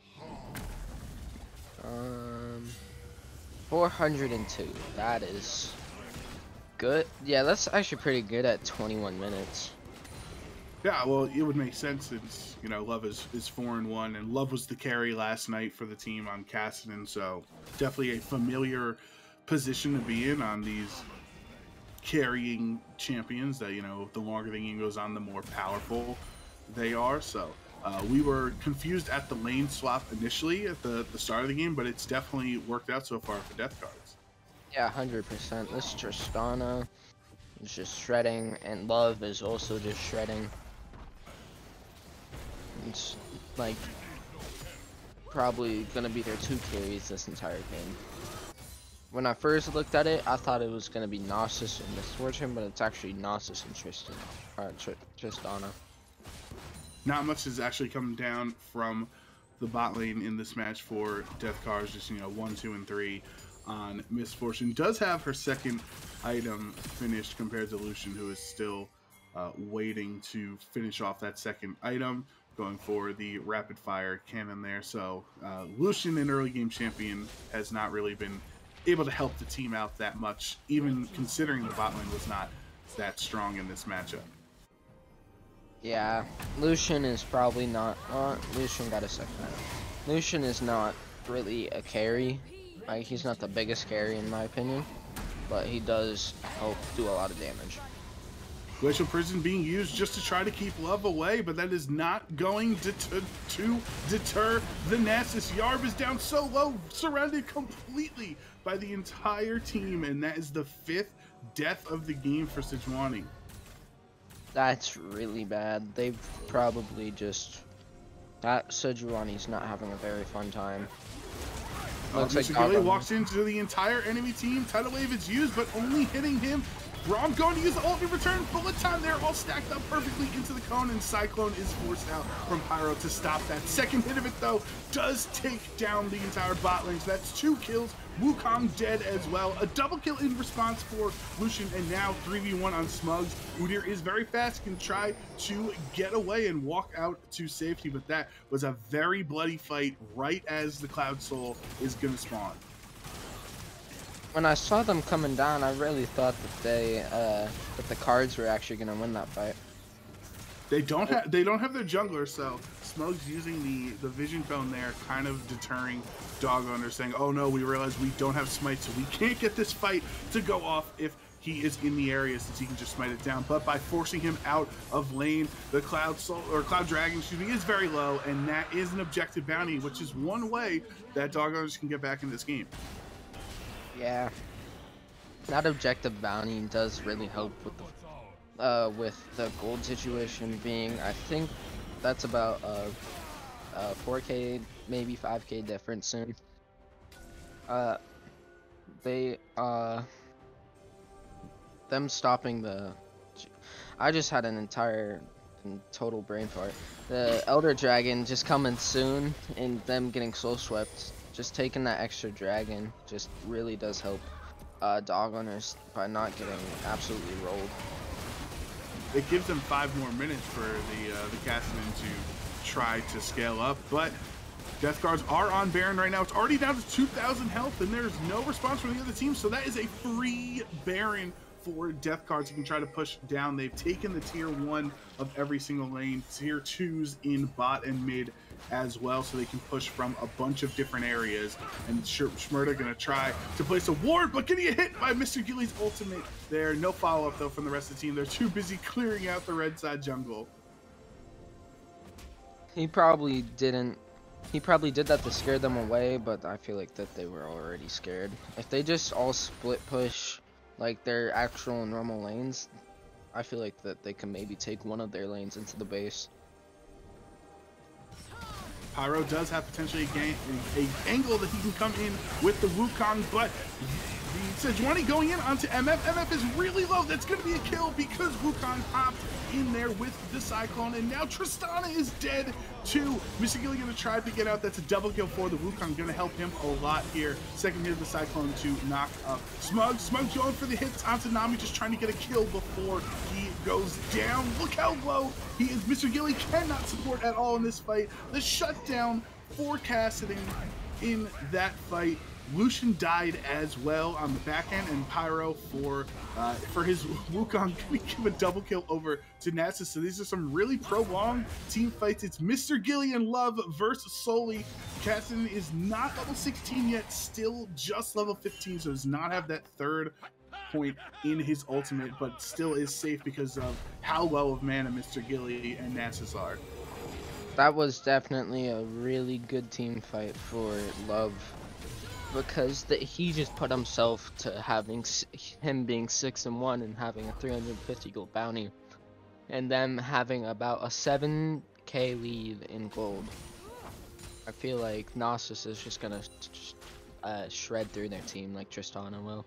402. That is good. Yeah, that's actually pretty good at 21 minutes. Yeah, well, it would make sense since, you know, Love is 4-1, and Love was the carry last night for the team on Kassadin, so definitely a familiar position to be in on these carrying champions that, you know, the longer the game goes on, the more powerful they are. So we were confused at the lane swap initially at the start of the game, but it's definitely worked out so far for Death Cards. Yeah, 100%. This Tristana is just shredding, and Love is also just shredding. It's like probably gonna be their 2 carries this entire game. When I first looked at it, I thought it was going to be Nasus and Misfortune, but it's actually Nasus and Tristana. Not much has actually come down from the bot lane in this match for Death Cards. Just, you know, 1, 2, and 3 on Misfortune. Does have her second item finished compared to Lucian, who is still waiting to finish off that second item, going for the rapid fire cannon there. So Lucian, an early game champion, has not really been able to help the team out that much, even considering the bot lane was not that strong in this matchup. Yeah, Lucian is probably not. Lucian got a second item. Lucian is not really a carry. Like, he's not the biggest carry in my opinion, but he does help do a lot of damage. Glacial Prison being used just to try to keep Love away, but that is not going to deter the Nasus. Yarb is down so low, surrounded completely by the entire team, and that is the 5th death of the game for Sejuani. That's really bad. They've probably just... That Sejuani's not having a very fun time. Looks like Gilly walks into the entire enemy team. Tidal Wave is used, but only hitting him. Braum going to use the ult in return. Bullet time there, all stacked up perfectly into the cone, and Cyclone is forced out from Pyro to stop that. Second hit of it, though, does take down the entire bot lane. So that's 2 kills. Wukong dead as well. A double kill in response for Lucian, and now 3v1 on Smugs. Udyr is very fast, can try to get away and walk out to safety, but that was a very bloody fight right as the Cloud Soul is going to spawn. When I saw them coming down, I really thought that they, that the Cards were actually going to win that fight. They don't have their jungler, so Smoke's using the vision cone there, kind of deterring dog owners, saying, "Oh no, we realize we don't have smite, so we can't get this fight to go off if he is in the area, since he can just smite it down." But by forcing him out of lane, the Cloud Dragon, excuse me, is very low, and that is an objective bounty, which is one way that dog owners can get back in this game. Yeah, that objective bounty does really help with the gold situation being, I think that's about 4K, maybe 5K difference soon. Them stopping I just had an entire and total brain fart. The Elder Dragon just coming soon and them getting soul swept, just taking that extra dragon just really does help dog owners by not getting absolutely rolled. It gives them 5 more minutes for the Kassadin to try to scale up, but Death Guards are on Baron right now. It's already down to 2,000 health, and there's no response from the other team, so that is a free Baron for Death Guards. You can try to push down. They've taken the tier 1 of every single lane, tier 2s in bot and mid as well, so they can push from a bunch of different areas. And Shmurda gonna try to place a ward, but getting hit by Mr. Gilly's ultimate there. No follow-up though from the rest of the team. They're too busy clearing out the red side jungle. He probably did that to scare them away, but I feel like that they were already scared. If they just all split push like their actual normal lanes, I feel like that they can maybe take one of their lanes into the base. Pyro does have potentially a angle that he can come in with the Wukong, but the Sejuani going in onto MF. MF is really low. That's going to be a kill because Wukong hopped in there with the Cyclone, and now Tristana is dead too. Mr. Gilly going to try to get out. That's a double kill for the Wukong. Going to help him a lot here. Second hit of the Cyclone to knock up Smug. Smug going for the hits onto Nami, just trying to get a kill before he goes down. Look how low he is. Mr. Gilly cannot support at all in this fight. The shutdown for Kassadin in that fight. Lucian died as well on the backhand, and Pyro for his Wukong gonna give a double kill over to Nasus. So these are some really prolonged team fights. It's Mr. Gilly and Love versus Soli. Kassadin is not level 16 yet, still just level 15, so does not have that third point in his ultimate, but still is safe because of how low of mana Mr. Gilly and Nasus are. That was definitely a really good team fight for Love, because he just put himself to having him being 6-1 and having a 350 gold bounty, and them having about a 7k lead in gold. I feel like Nasus is just gonna shred through their team like Tristana will.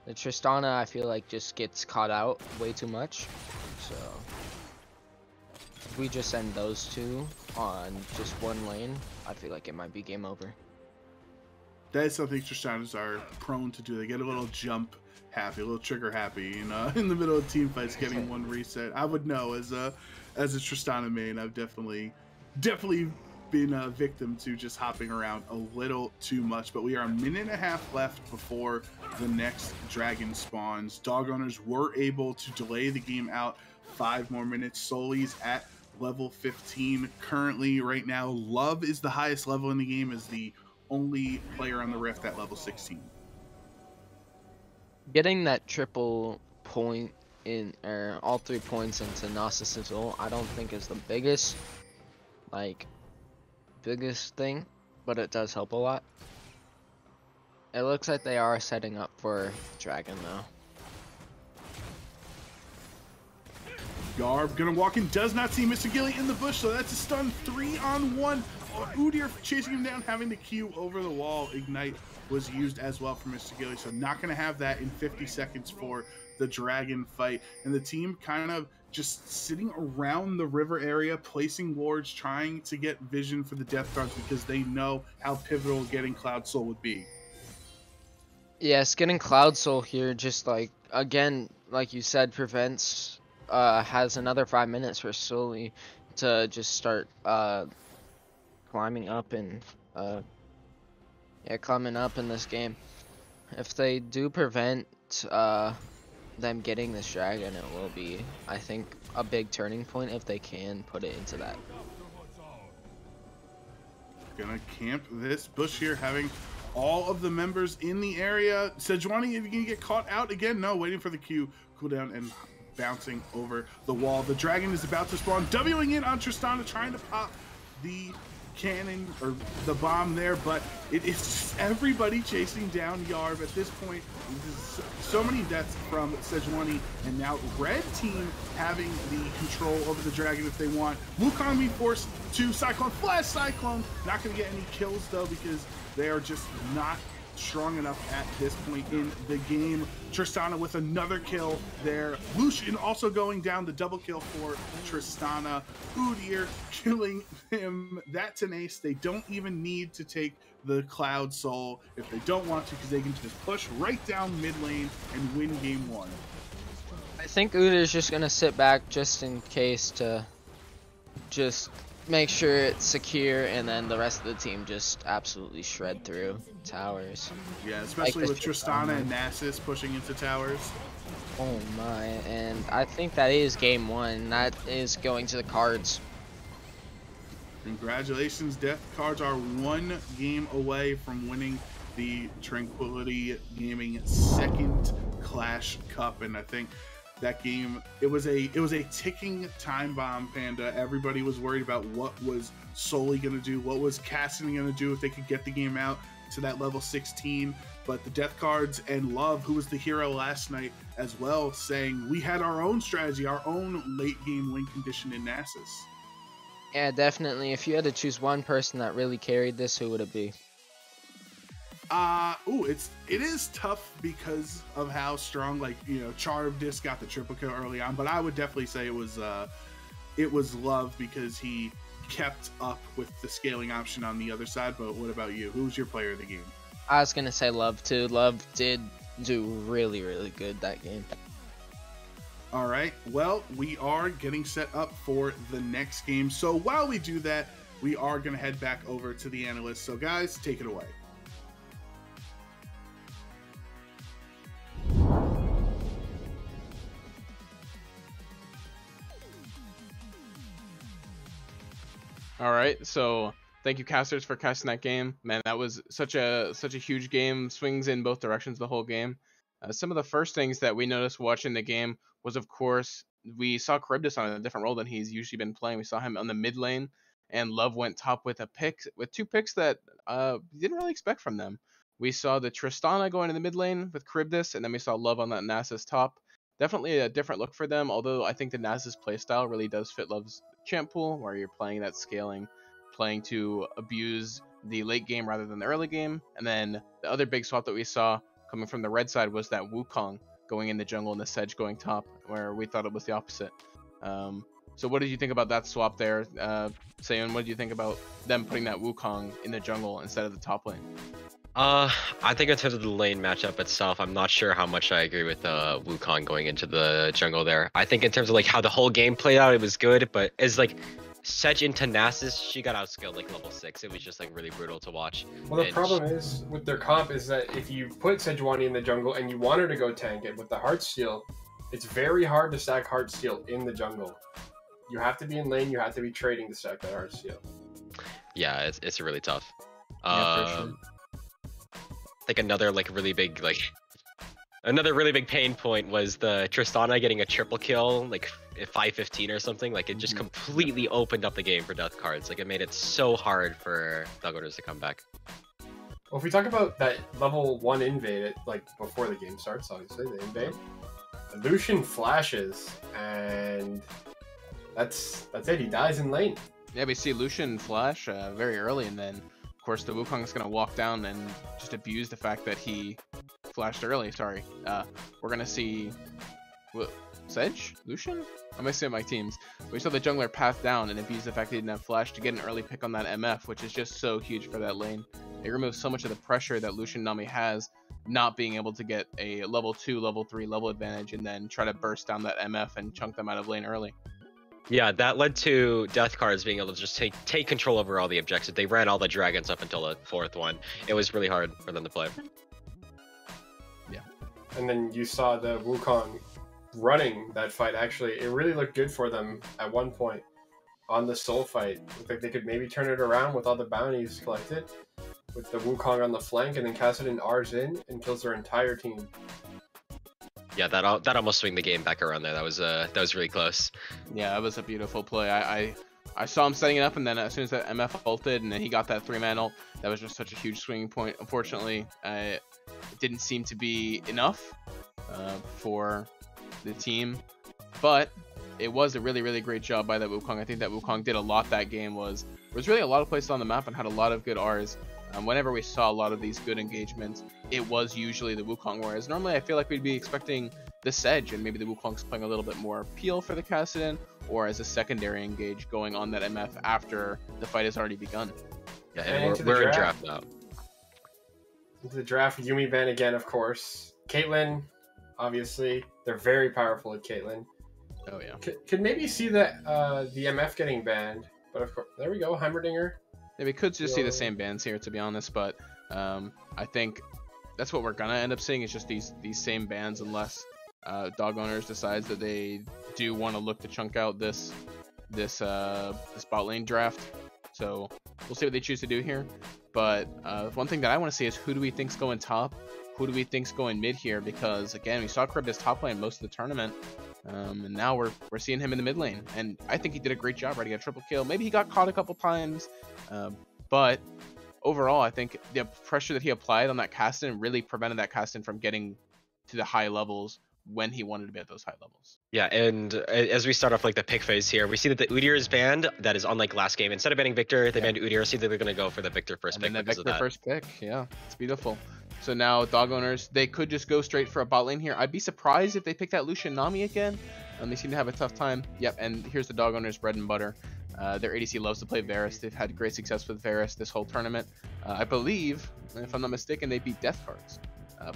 The Tristana, I feel like, just gets caught out way too much, so if we just send those two on just one lane, I feel like it might be game over. That is something Tristanas are prone to do. They get a little jump happy, a little trigger happy, in the middle of team fights, getting one reset. I would know as a Tristana main, I've definitely been a victim to just hopping around a little too much. But we are a minute and a half left before the next dragon spawns. Dog owners were able to delay the game out 5 more minutes. Soli's at level 15 currently right now. Love is the highest level in the game, as the only player on the Rift at level 16. Getting that triple point in, or all 3 points into Nasus' ult, I don't think is the biggest thing, but it does help a lot. It looks like they are setting up for Dragon though. Yarb gonna walk in, does not see Mr. Gilly in the bush, so that's a stun. 3-on-1. Udyr chasing him down, having the Q over the wall. Ignite was used as well for Mr. Gilly, so not going to have that in 50 seconds for the dragon fight. And the team kind of just sitting around the river area, placing wards, trying to get vision for the Death Guards, because they know how pivotal getting Cloud Soul would be. Yes, getting Cloud Soul here, just again, like you said, prevents, has another 5 minutes for Soli to just start climbing up and climbing up in this game. If they do prevent them getting this dragon, it will be, I think, a big turning point if they can put it into that. Gonna camp this bush here, having all of the members in the area. Sejuani, if you can get caught out again, no, waiting for the Q cooldown and bouncing over the wall. The dragon is about to spawn, Wing in on Tristana, trying to pop the cannon or the bomb there, but it's just everybody chasing down Yarb at this point. So many deaths from Sejuani, and now red team having the control over the dragon if they want. Wukong being forced to Cyclone, flash Cyclone, not going to get any kills though because they are just not strong enough at this point in the game. Tristana with another kill there. Lucian also going down, the double kill for Tristana. Udyr killing him. That's an ace. They don't even need to take the Cloud Soul if they don't want to, because they can just push right down mid lane and win game 1. I think Udyr's just gonna sit back just in case to just make sure it's secure, and then the rest of the team just absolutely shred through towers. Yeah, especially like with Tristana and Nasus pushing into towers. Oh my, and I think that is game 1. That is going to the cards. Congratulations, Death Cards are 1 game away from winning the Tranquility Gaming second Clash Cup, and I think that game, it was a ticking time bomb, Panda. Everybody was worried about what was Soli gonna do, what was Cassidy gonna do if they could get the game out to that level 16. But the Death Cards and Love, who was the hero last night as well, saying we had our own strategy, our own late game win condition in Nasus. Yeah, definitely. If you had to choose one person that really carried this, who would it be? It is tough because of how strong, like, you know, Charvdis got the triple kill early on, but I would definitely say it was Love because he kept up with the scaling option on the other side. But what about you? Who's your player of the game? I was gonna say Love too. Love did do really, really good that game. All right, well, we are getting set up for the next game. So while we do that, we are gonna head back over to the analysts. So guys, take it away. All right, so thank you, casters, for casting that game. Man, that was such a huge game. Swings in both directions the whole game. Some of the first things that we noticed watching the game was, of course, we saw Charybdis on a different role than he's usually been playing. We saw him on the mid lane, and Love went top with two picks that you didn't really expect from them. We saw the Tristana going in the mid lane with Charybdis, and then we saw Love on that Nasus top. Definitely a different look for them, although I think the Nasus playstyle really does fit Love's champ pool, where you're playing that scaling, playing to abuse the late game rather than the early game. And then the other big swap that we saw coming from the red side was that Wukong going in the jungle and the Sedge going top, where we thought it was the opposite. So what did you think about that swap there? Seiyun, what did you think about them putting that Wukong in the jungle instead of the top lane? I think in terms of the lane matchup itself, I'm not sure how much I agree with Wukong going into the jungle there. I think in terms of like how the whole game played out, it was good, but it's like Sedge into Nasus, she got outskilled like level 6. It was just like really brutal to watch. Well, the problem is with their comp is that if you put Sejuani in the jungle and you want her to go tank it with the Heartsteel, it's very hard to stack Heartsteel in the jungle. You have to be in lane, you have to be trading to stack that Heartsteel. Yeah, it's really tough. Yeah, for sure. I think another really big pain point was the Tristana getting a triple kill, like 5:15 or something. Like it just completely opened up the game for Death Cards. Like it made it so hard for Duggoaters to come back. Well, if we talk about that level 1 invade, like before the game starts, obviously the invade, Lucian flashes, and that's it. He dies in lane. Yeah, we see Lucian flash very early, and then of course the Wukong is gonna walk down and just abuse the fact that he flashed early. Sorry. We're gonna see Sedge? Lucian? I'm mixing my teams. We saw the jungler path down and abuse the fact that he didn't have flash to get an early pick on that MF, which is just so huge for that lane. It removes so much of the pressure that Lucian Nami has, not being able to get a level 2, level 3 level advantage and then try to burst down that MF and chunk them out of lane early. Yeah, that led to Death Cards being able to just take control over all the objectives. They ran all the dragons up until the 4th one. It was really hard for them to play. Yeah. and then you saw the Wukong running that fight. Actually, it really looked good for them at one point on the Soul fight. Looked like they could maybe turn it around with all the bounties collected, with the Wukong on the flank, and then Kassadin R's in and kills their entire team. Yeah, that almost swing the game back around there. That was really close. Yeah, that was a beautiful play. I saw him setting it up, and then as soon as that MF ulted, and then he got that 3-man ult, that was just such a huge swinging point. Unfortunately, it didn't seem to be enough for the team, but it was a really, really great job by that Wukong. I think that Wukong did a lot that game. Was really a lot of places on the map and had a lot of good Rs. Whenever we saw a lot of these good engagements, it was usually the Wukong, whereas normally I feel like we'd be expecting the Sedge, and maybe the Wukong's playing a little bit more peel for the Kassadin, or as a secondary engage going on that MF after the fight has already begun. Yeah, and we're in draft now. Into the draft, Yuumi ban again, of course. Caitlyn, obviously, they're very powerful at Caitlyn. Oh yeah. Could maybe see the MF getting banned, but of course, there we go, Heimerdinger. Yeah, we could just see the same bans here, to be honest, but I think that's what we're gonna end up seeing, is just these same bans, unless Dog Owners decides that they do want to look to chunk out this bot lane draft. So we'll see what they choose to do here. But one thing that I want to see is, who do we think's going top? Who do we think's going mid here? Because again, we saw Charybdis top lane most of the tournament, and now we're seeing him in the mid lane, and I think he did a great job. Right, he got triple kill. Maybe he got caught a couple times, but overall, I think the pressure that he applied on that Kassadin really prevented that Kassadin from getting to the high levels when he wanted to be at those high levels. Yeah, and as we start off like the pick phase here, we see that the Udyr is banned. That is unlike last game. Instead of banning Victor, they banned Udyr. See that they're going to go for the Victor first pick. And the Victor first pick, yeah, it's beautiful. So now Dog Owners, they could just go straight for a bot lane here. I'd be surprised if they pick that Lucian Nami again. They seem to have a tough time. Yep, and here's the Dog Owners bread and butter. Their ADC loves to play Varus. They've had great success with Varus this whole tournament. I believe, if I'm not mistaken, they beat Death Cards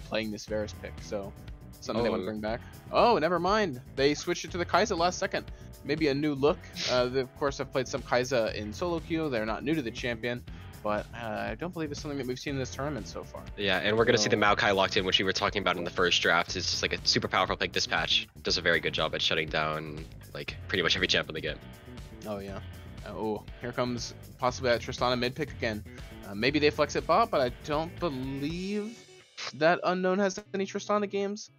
playing this Varus pick. So something they want to bring back. Oh, never mind. They switched it to the Kai'Sa last second. Maybe a new look. They, of course, have played some Kai'Sa in solo queue. They're not new to the champion, but I don't believe it's something that we've seen in this tournament so far. Yeah, and we're going to see the Maokai locked in, which we were talking about in the first draft. It's just like a super powerful pick. Dispatch does a very good job at shutting down like pretty much every champ in the game. Oh, yeah. Oh, here comes possibly that Tristana mid pick again. Maybe they flex it bot, but I don't believe that Unknown has any Tristana games.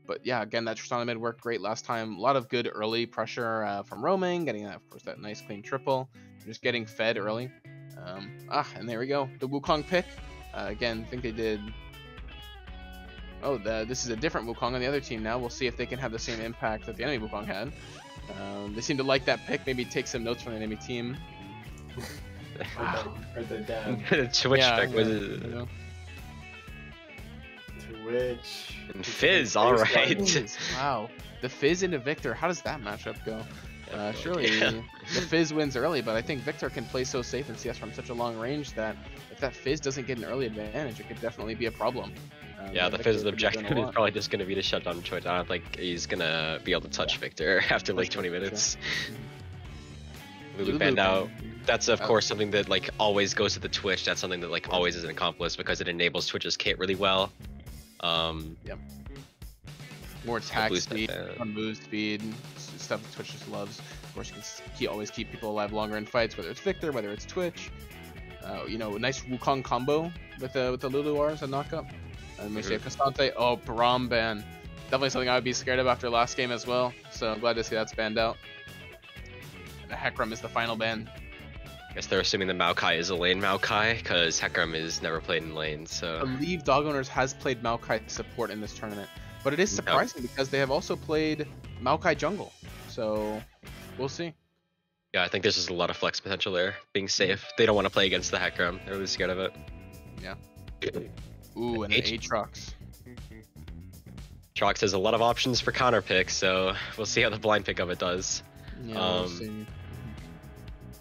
But yeah, again, that Tristana mid worked great last time. A lot of good early pressure from roaming, getting that, of course, that nice clean triple, just getting fed early. And there we go, the Wukong pick. Again, I think they did. Oh, this is a different Wukong on the other team now. We'll see if they can have the same impact that the enemy Wukong had. They seem to like that pick. Maybe take some notes from the enemy team. Wow. The Twitch pick was it? You know. Twitch. And Fizz, alright. Wow. The Fizz into Victor, how does that matchup go? Surely the Fizz wins early, but I think Victor can play so safe and CS from such a long range that if that Fizz doesn't get an early advantage, it could definitely be a problem. Yeah, the Fizz's objective is probably just going to be to shut down Twitch. I don't think he's going to be able to touch Victor after like 20 minutes. Lulu banned out. That's of course something that like always goes to the Twitch. That's something that like always is an accomplice because it enables Twitch's kit really well. Yep. More attack speed, more move speed, stuff that Twitch just loves. Of course, you can always keep people alive longer in fights, whether it's Victor, whether it's Twitch. You know, a nice Wukong combo with the Lulu R as a knockup. And we say Castante. Oh, Braum ban. Definitely something I would be scared of after last game as well. So I'm glad to see that's banned out. And the Hecarim is the final ban. I guess they're assuming the Maokai is a lane Maokai because Hecarim is never played in lane. So I believe Dog Owners has played Maokai support in this tournament, but it is surprising because they have also played Maokai jungle. So we'll see. Yeah, I think there's just a lot of flex potential there. Being safe, they don't want to play against the Hecarim. They're really scared of it. Yeah. Ooh, and Aatrox. Trox has a lot of options for counter picks, so we'll see how the blind pick of it does. Yeah, we'll see.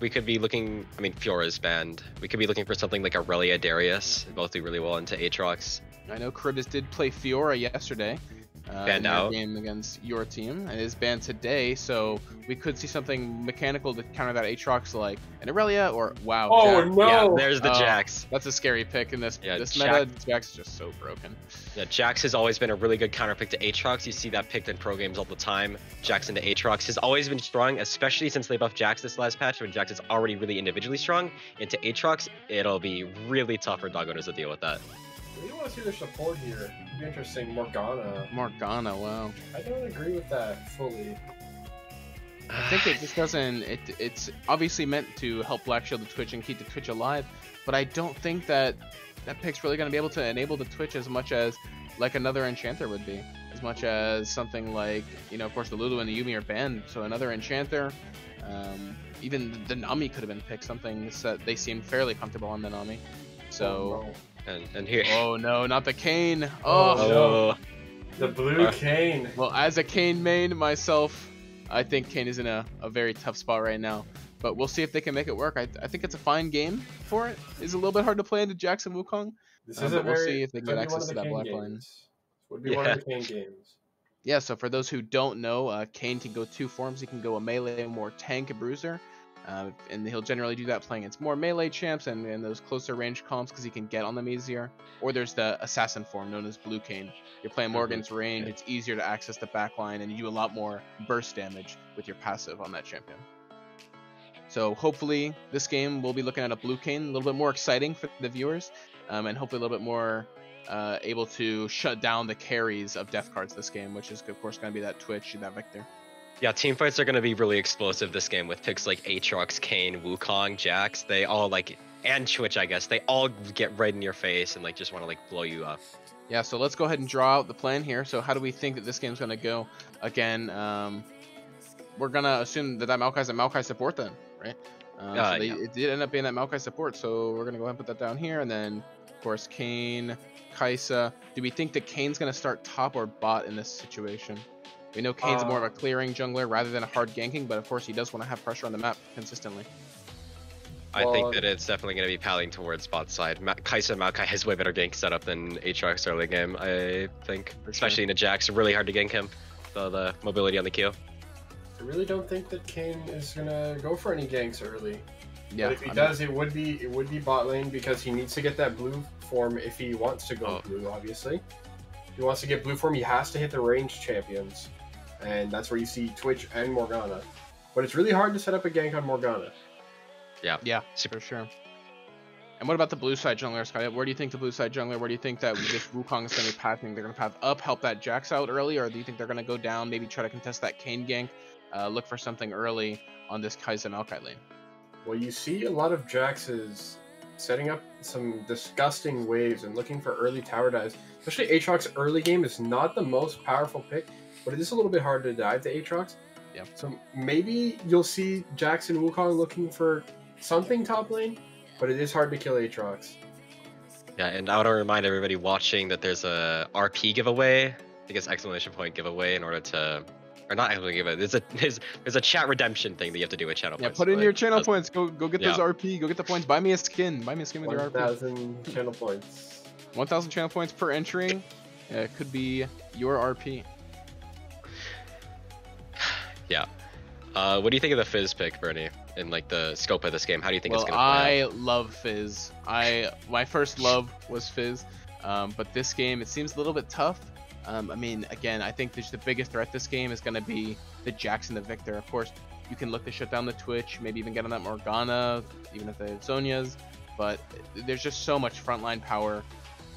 We could be looking, I mean, Fiora's banned. We could be looking for something like Aurelia Darius. They both do really well into Aatrox. I know Charybdis did play Fiora yesterday. Banned in their out. game against your team, and is banned today. So we could see something mechanical to counter that Aatrox, like an Irelia or wow. Oh Jax. no! Yeah, there's the Jax. That's a scary pick in this Yeah, this meta. Jax is just so broken. Yeah, Jax has always been a really good counter pick to Aatrox. You see that picked in pro games all the time. Jax into Aatrox has always been strong, especially since they buffed Jax this last patch, when Jax is already really individually strong. Into Aatrox, it'll be really tough for Dogonas to deal with that. I really want to see their support here. It'd be interesting. Morgana. Morgana, wow. I don't agree with that fully. I think it just doesn't. It's obviously meant to help Black Shield the Twitch and keep the Twitch alive, but I don't think that pick's really going to be able to enable the Twitch as much as like another Enchanter would be. As much as something like, you know, of course the Lulu and the Yuumi are banned, so another Enchanter, even the Nami could have been picked. Something that they seem fairly comfortable on the Nami. So. And here. Oh no, not the Kayn. Oh no. The blue Kayn. Well, as a Kayn main myself, I think Kayn is in a very tough spot right now. But we'll see if they can make it work. I think it's a fine game for it. It's a little bit hard to play into Jax and Wukong. But we'll see if they get access to that black line. Would be one of the Kayn games. Yeah, so for those who don't know, Kayn can go two forms. He can go a melee, more tank, bruiser. And he'll generally do that playing against more melee champs and those closer range comps because he can get on them easier. Or there's the assassin form known as Blue Kayn. You're playing more against range, it's easier to access the backline, and you do a lot more burst damage with your passive on that champion. So hopefully this game we'll be looking at a Blue Kayn, a little bit more exciting for the viewers, and hopefully a little bit more able to shut down the carries of Death Cards this game, which is of course going to be that Twitch and that Victor. Yeah, team fights are going to be really explosive this game with picks like Aatrox, Kayn, Wukong, Jax. They all like, and Twitch, I guess. They all get right in your face and like just want to like blow you up. Yeah, so let's go ahead and draw out the plan here. So how do we think that this game's going to go? Again, we're going to assume that Maokai's a Maokai support then, right? It did end up being that Maokai support, so we're going to go ahead and put that down here. And then, of course, Kayn, Kai'Sa. Do we think that Kayn's going to start top or bot in this situation? We know Kayn's more of a clearing jungler rather than a hard ganking, but of course he does want to have pressure on the map consistently. I think that it's definitely going to be palling towards bot side. Kai'Sa and Maokai has way better gank setup than Aatrox early game, I think. Especially in a Jax, really hard to gank him. The mobility on the Q. I really don't think that Kayn is going to go for any ganks early. Yeah, but if he does, it would be bot lane because he needs to get that blue form if he wants to go blue, obviously. If he wants to get blue form, he has to hit the ranged champions. And that's where you see Twitch and Morgana. But it's really hard to set up a gank on Morgana. Yeah, for sure. And what about the blue side jungler, Sky? Where do you think the blue side jungler, where do you think that this Wukong is going to be pathing? They're going to path up, help that Jax out early, or do you think they're going to go down, maybe try to contest that Kayn gank, look for something early on this Kai'Sa Maokai lane? Well, you see a lot of Jaxes setting up some disgusting waves and looking for early tower dives. Especially Aatrox early game is not the most powerful pick, but it is a little bit hard to dive to Aatrox. Yeah. So maybe you'll see Jax and Wukong looking for something top lane, but it is hard to kill Aatrox. Yeah, and I want to remind everybody watching that there's a RP giveaway. I think it's exclamation point giveaway in order to, or not exclamation giveaway. There's a chat redemption thing that you have to do with channel points. Yeah, put in your channel points. Go get those RP. Go get the points. Buy me a skin. Buy me a skin with your RP. 1,000 channel points. 1,000 channel points per entry. It could be your RP. Yeah. What do you think of the Fizz pick, Bernie, in like the scope of this game? How do you think it's going to I play out? love Fizz. My first love was Fizz, but this game, it seems a little bit tough. I mean, again, I think the biggest threat this game is going to be the Jax and the Victor. Of course, you can look to shut down the Twitch, maybe even get on that Morgana, even if they have Zhonya's, but there's just so much frontline power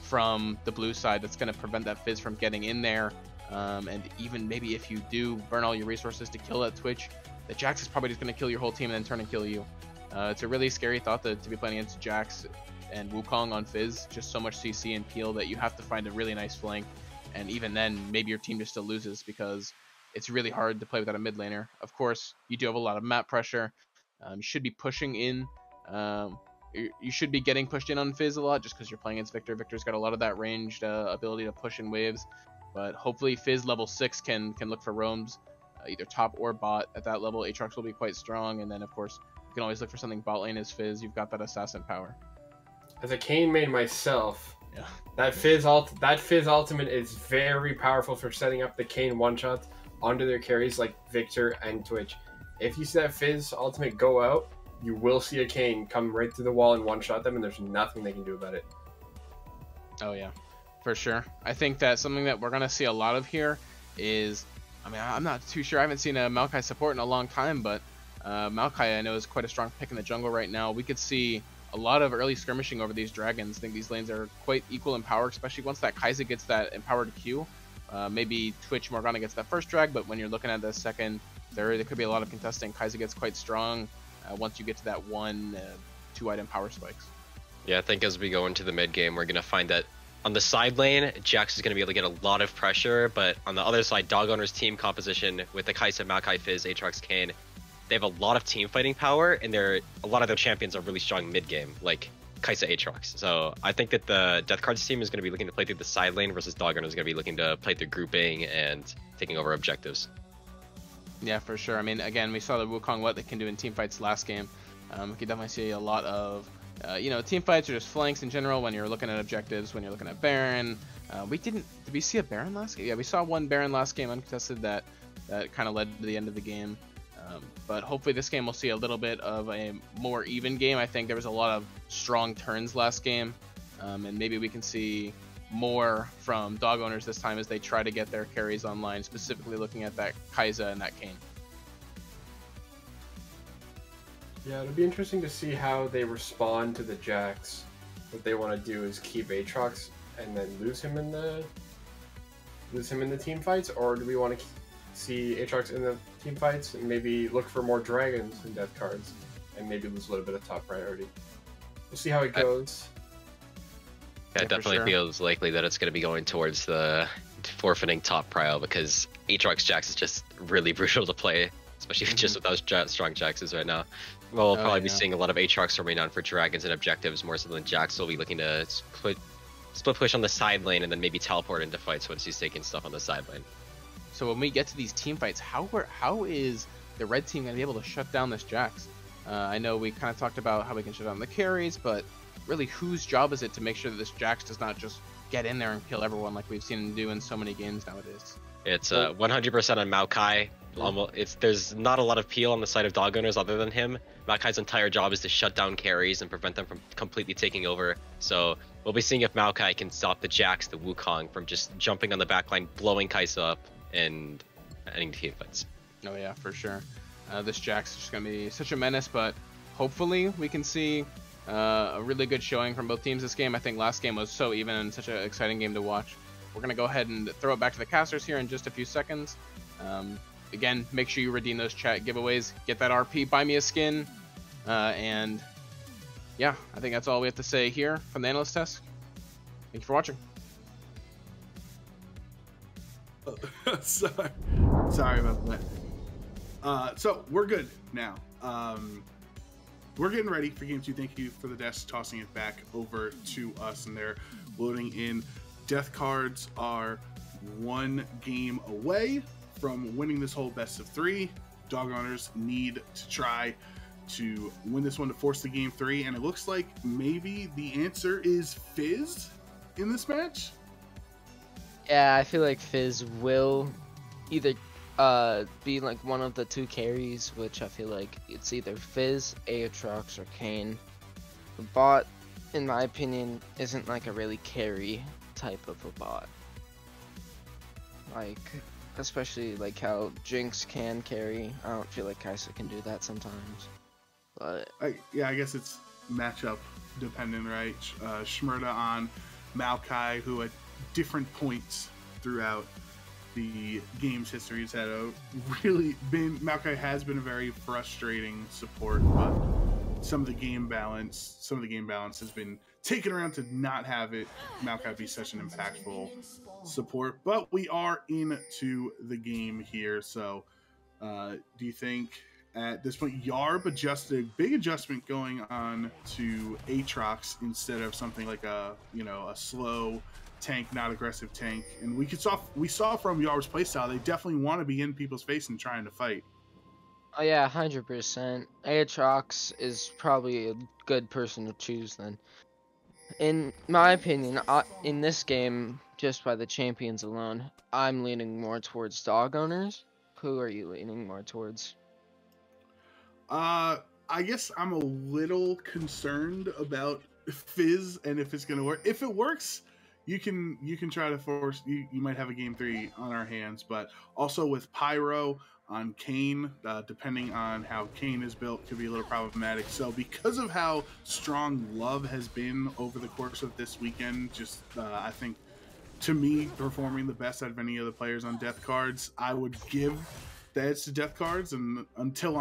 from the blue side that's going to prevent that Fizz from getting in there. And even maybe if you do burn all your resources to kill that Twitch, the Jax is probably just going to kill your whole team and then turn and kill you. It's a really scary thought to be playing against Jax and Wukong on Fizz. Just so much CC and peel that you have to find a really nice flank. And even then, maybe your team just still loses because it's really hard to play without a mid laner. Of course, you do have a lot of map pressure. You should be pushing in. You should be getting pushed in on Fizz a lot just because you're playing against Victor. Victor's got a lot of that ranged ability to push in waves. But hopefully Fizz level 6 can look for roams, either top or bot. At that level, Aatrox will be quite strong. And then, of course, you can always look for something bot lane as Fizz. You've got that assassin power. As a Kayn main myself, Yeah. That Fizz ultimate is very powerful for setting up the Kayn one-shots onto their carries like Victor and Twitch. If you see that Fizz ultimate go out, you will see a Kayn come right through the wall and one-shot them, and there's nothing they can do about it. Oh yeah, for sure. I think that something that we're gonna see a lot of here is, I mean, I'm not too sure. I haven't seen a Maokai support in a long time, but Maokai I know is quite a strong pick in the jungle right now. We could see a lot of early skirmishing over these dragons. I think these lanes are quite equal in power, especially once that Kai'Sa gets that empowered Q. Maybe Twitch Morgana gets that first drag, but when you're looking at the second, there could be a lot of contesting. Kai'Sa gets quite strong once you get to that 1-2 item power spikes. Yeah, I think as we go into the mid game, we're going to find that on the side lane, Jax is going to be able to get a lot of pressure, but on the other side, Dog Owner's team composition with the Kai'Sa, Maokai, Fizz, Aatrox, Kayn, they have a lot of team fighting power, and a lot of their champions are really strong mid game, like Kai'Sa, Aatrox. So I think that the Death Cards team is going to be looking to play through the side lane versus Dog Owner is going to be looking to play through grouping and taking over objectives. Yeah, for sure. I mean, again, we saw the Wukong what they can do in team fights last game. We can definitely see a lot of, team fights or just flanks in general when you're looking at objectives, when you're looking at Baron. Did we see a Baron last game? Yeah, we saw one Baron last game uncontested that kind of led to the end of the game. But hopefully this game we'll see a little bit of a more even game. I think there was a lot of strong turns last game, and maybe we can see more from Dog Owners this time as they try to get their carries online, specifically looking at that Kai'Sa and that Kayn. Yeah, it'll be interesting to see how they respond to the Jax. What they want to do is keep Aatrox and then lose him in the team fights, or do we want to see Aatrox in the team fights and maybe look for more dragons and death cards and maybe lose a little bit of top priority? We'll see how it goes. Yeah, it definitely feels likely that it's going to be going towards the forfeiting top prio because Aatrox Jax is just really brutal to play, especially just with those strong Jaxes right now. We'll probably be seeing a lot of Aatrox remain on for dragons and objectives more so than Jax will be looking to split push on the side lane and then maybe teleport into fights once he's taking stuff on the side lane. So when we get to these team fights, how is the red team going to be able to shut down this Jax? I know we kind of talked about how we can shut down the carries, but really whose job is it to make sure that this Jax does not just get in there and kill everyone like we've seen him do in so many games nowadays? It's 100% on Maokai. There's not a lot of peel on the side of Dog Owners other than him. Maokai's entire job is to shut down carries and prevent them from completely taking over. So we'll be seeing if Maokai can stop the Jax, the Wukong, from just jumping on the backline, blowing Kai'Sa up, and ending team fights. Oh yeah, for sure. This Jax is just going to be such a menace, but hopefully we can see a really good showing from both teams this game. I think last game was so even and such an exciting game to watch. We're going to go ahead and throw it back to the casters here in just a few seconds. Again, make sure you redeem those chat giveaways, get that RP, buy me a skin, and yeah, I think that's all we have to say here from the analyst desk. Thank you for watching. Sorry about that. So we're good now. We're getting ready for game 2. Thank you for the desk tossing it back over to us, and they're loading in. Death Cards are 1 game away from winning this whole best of 3. Dog Owners need to try to win this one to force the game 3, and it looks like maybe the answer is Fizz in this match. Yeah, I feel like Fizz will either be like one of the 2 carries, which I feel like it's either Fizz, Aatrox, or Kayn. The bot, in my opinion, isn't like a really carry type of a bot. Like, especially like how Jinx can carry. I don't feel like Kai'Sa can do that sometimes. But I guess it's matchup dependent, right? Shmurda on Maokai, who at different points throughout the game's history has had Maokai has been a very frustrating support, but some of the game balance has been taken around to not have Maokai be such an impactful support. But we are into the game here, so do you think at this point Yarb adjusted, big adjustment going on to Aatrox instead of something like a slow tank, not aggressive tank? And we saw from Yarb's playstyle they definitely want to be in people's face and trying to fight. oh yeah, 100%. Aatrox is probably a good person to choose then. In my opinion, in this game, just by the champions alone, I'm leaning more towards dog owners. Who are you leaning more towards? I guess I'm a little concerned about Fizz and if it's gonna work. If it works, you can try to force. You might have a game 3 on our hands, but also with Pyro on Kayn, depending on how Kayn is built, could be a little problematic. So because of how strong Love has been over the course of this weekend, just I think, to me, performing the best out of any of the players on Death Cards, I would give the edge to Death Cards, and until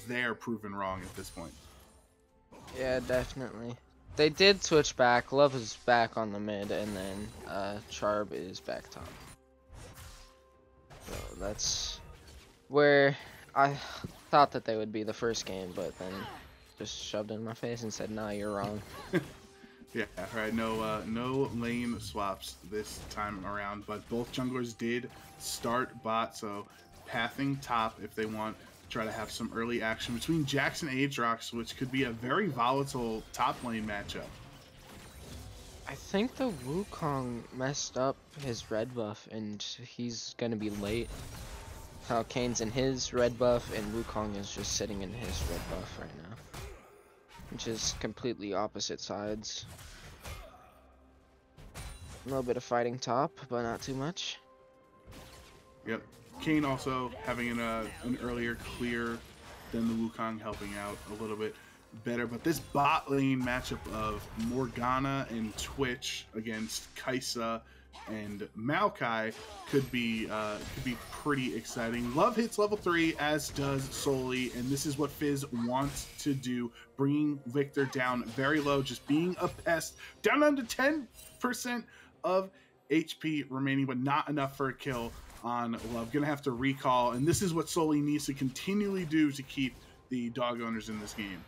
they're proven wrong at this point. Yeah, definitely. They did switch back. Love is back on the mid, and then Charb is back top. So that's where I thought that they would be the first game, but then just shoved it in my face and said, "Nah, you're wrong." Yeah, right. No lane swaps this time around, but both junglers did start bot, so pathing top if they want to try to have some early action between Jax and Aatrox, which could be a very volatile top lane matchup. I think the Wukong messed up his red buff, and he's gonna be late. How Kayn's in his red buff, and Wukong is just sitting in his red buff right now. Which is completely opposite sides. A little bit of fighting top, but not too much. Yep. Kayn also having an earlier clear than the Wukong, helping out a little bit better. But this bot lane matchup of Morgana and Twitch against Kai'Sa and Maokai could be pretty exciting. Love hits level 3, as does Soli, and this is what Fizz wants to do, bringing Victor down very low, just being a pest, down under 10% of HP remaining, but not enough for a kill on Love. Gonna have to recall, and this is what Soli needs to continually do to keep the dog owners in this game.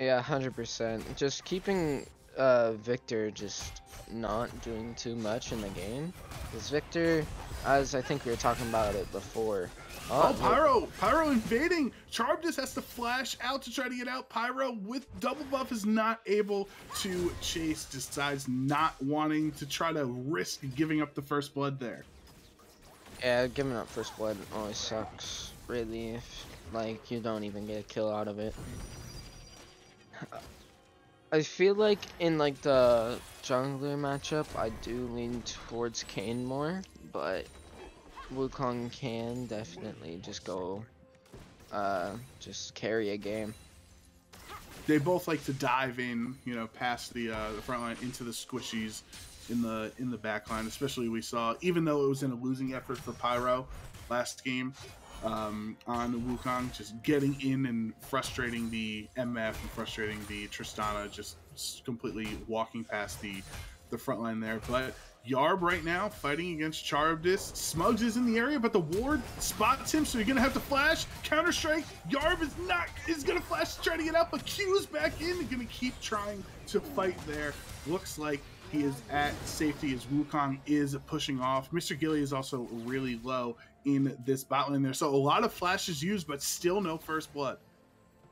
Yeah, 100%. Just keeping Victor just not doing too much in the game. Because Victor, as I think we were talking about it before. Pyro invading! Charb just has to flash out to try to get out. Pyro with double buff is not able to chase, decides not wanting to try to risk giving up the first blood there. Yeah, giving up first blood always sucks, really, if like you don't even get a kill out of it. I feel like in like the jungler matchup, I do lean towards Kayn more, but Wukong can definitely just go, just carry a game. They both like to dive in, past the front line into the squishies in the back line. Especially we saw, even though it was in a losing effort for Pyro last game, on Wukong, just getting in and frustrating the MF and frustrating the Tristana, just completely walking past the front line there. But Yarb right now fighting against Charybdis. Smugs is in the area, but the ward spots him, so you're gonna have to flash. Counter strike. Yarb is gonna flash to try to get out, but Q's back in and gonna keep trying to fight there. Looks like he is at safety as Wukong is pushing off. Mr. Gilly is also really low in this bot lane there, so a lot of flashes used, but still no first blood.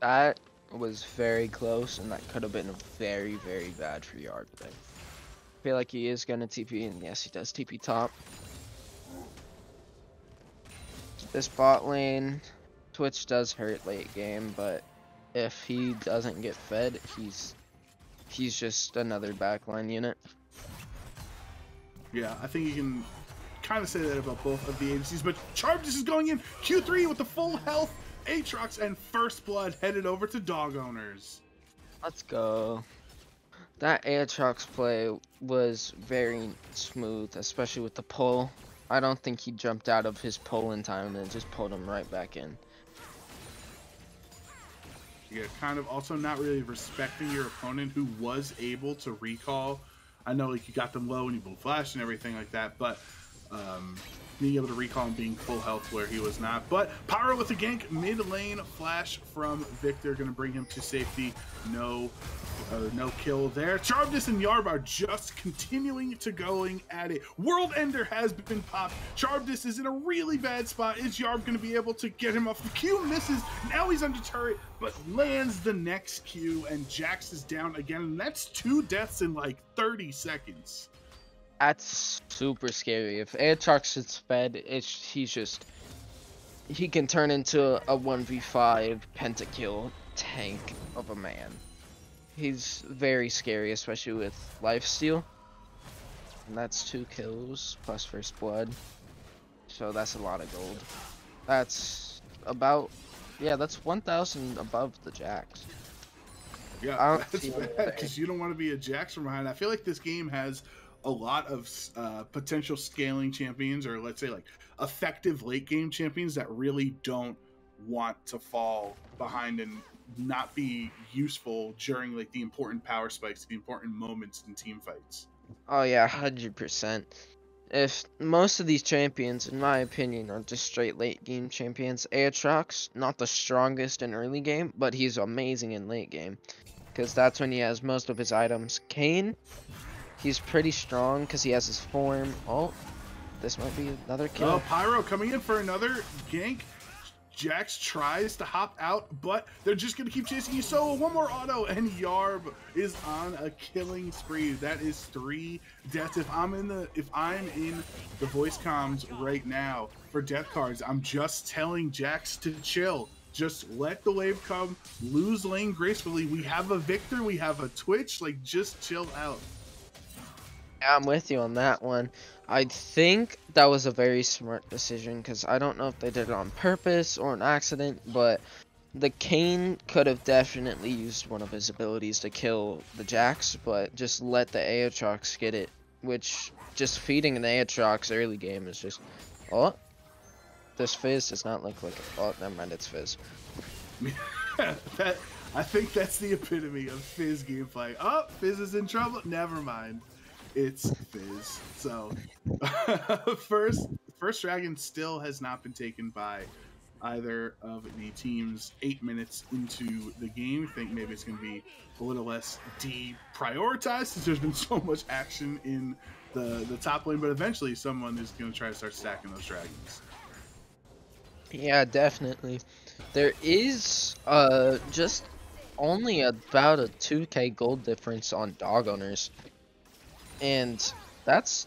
That was very close, and that could have been very, very bad for Yarb there. I feel like he is gonna TP, and yes, he does TP top. This bot lane, Twitch does hurt late game, but if he doesn't get fed, he's just another backline unit. Yeah, I think you can kind of say that about both of the agencies, but Charybdis is going in. Q3 with the full health. Aatrox and first blood headed over to dog owners. Let's go. That Aatrox play was very smooth, especially with the pull. I don't think he jumped out of his pull in time and just pulled him right back in. Yeah, kind of also not really respecting your opponent who was able to recall. I know like you got them low and you blew flash and everything like that, but being able to recall and being full health where he was not. But Pyro with a gank mid lane flash from Victor, going to bring him to safety. No kill there. Charvdis and Yarb are just continuing to going at it. World Ender has been popped. Charvdis is in a really bad spot. Is Yarb going to be able to get him off? The Q misses. Now he's under turret, but lands the next Q, and Jax is down again. And that's 2 deaths in like 30 seconds. That's super scary. If Aatrox is fed, he can turn into a 1v5 pentakill tank of a man. He's very scary, especially with lifesteal. And that's 2 kills plus first blood. So that's a lot of gold. That's about, yeah, that's 1,000 above the Jax. Yeah, that's bad because you don't want to be a Jax from behind. I feel like this game has a lot of potential scaling champions, or let's say like effective late game champions that really don't want to fall behind and not be useful during like the important power spikes, the important moments in team fights. Oh yeah, 100%. If most of these champions, in my opinion, are just straight late game champions, Aatrox, not the strongest in early game, but he's amazing in late game, because that's when he has most of his items. Kayn, he's pretty strong because he has his form. Oh, this might be another kill. Oh, Pyro coming in for another gank. Jax tries to hop out, but they're just going to keep chasing you. So one more auto, and Yarb is on a killing spree. That is 3 deaths. If I'm in the voice comms right now for death cards, I'm just telling Jax to chill. Just let the wave come, lose lane gracefully. We have a Victor, we have a Twitch, like just chill out. I'm with you on that one. I think that was a very smart decision because I don't know if they did it on purpose or an accident, but the Kayn could have definitely used one of his abilities to kill the Jax, but just let the Aatrox get it, which just feeding an Aatrox early game is just... Oh, this Fizz does not look like it. Oh, never mind, it's Fizz. I think that's the epitome of Fizz gameplay. Oh, Fizz is in trouble. Never mind. It's Fizz. So, first dragon still has not been taken by either of the teams 8 minutes into the game. I think maybe it's going to be a little less deprioritized since there's been so much action in the top lane, but eventually someone is going to try to start stacking those dragons. Yeah, definitely. There is just only about a 2k gold difference on dog owners. And that's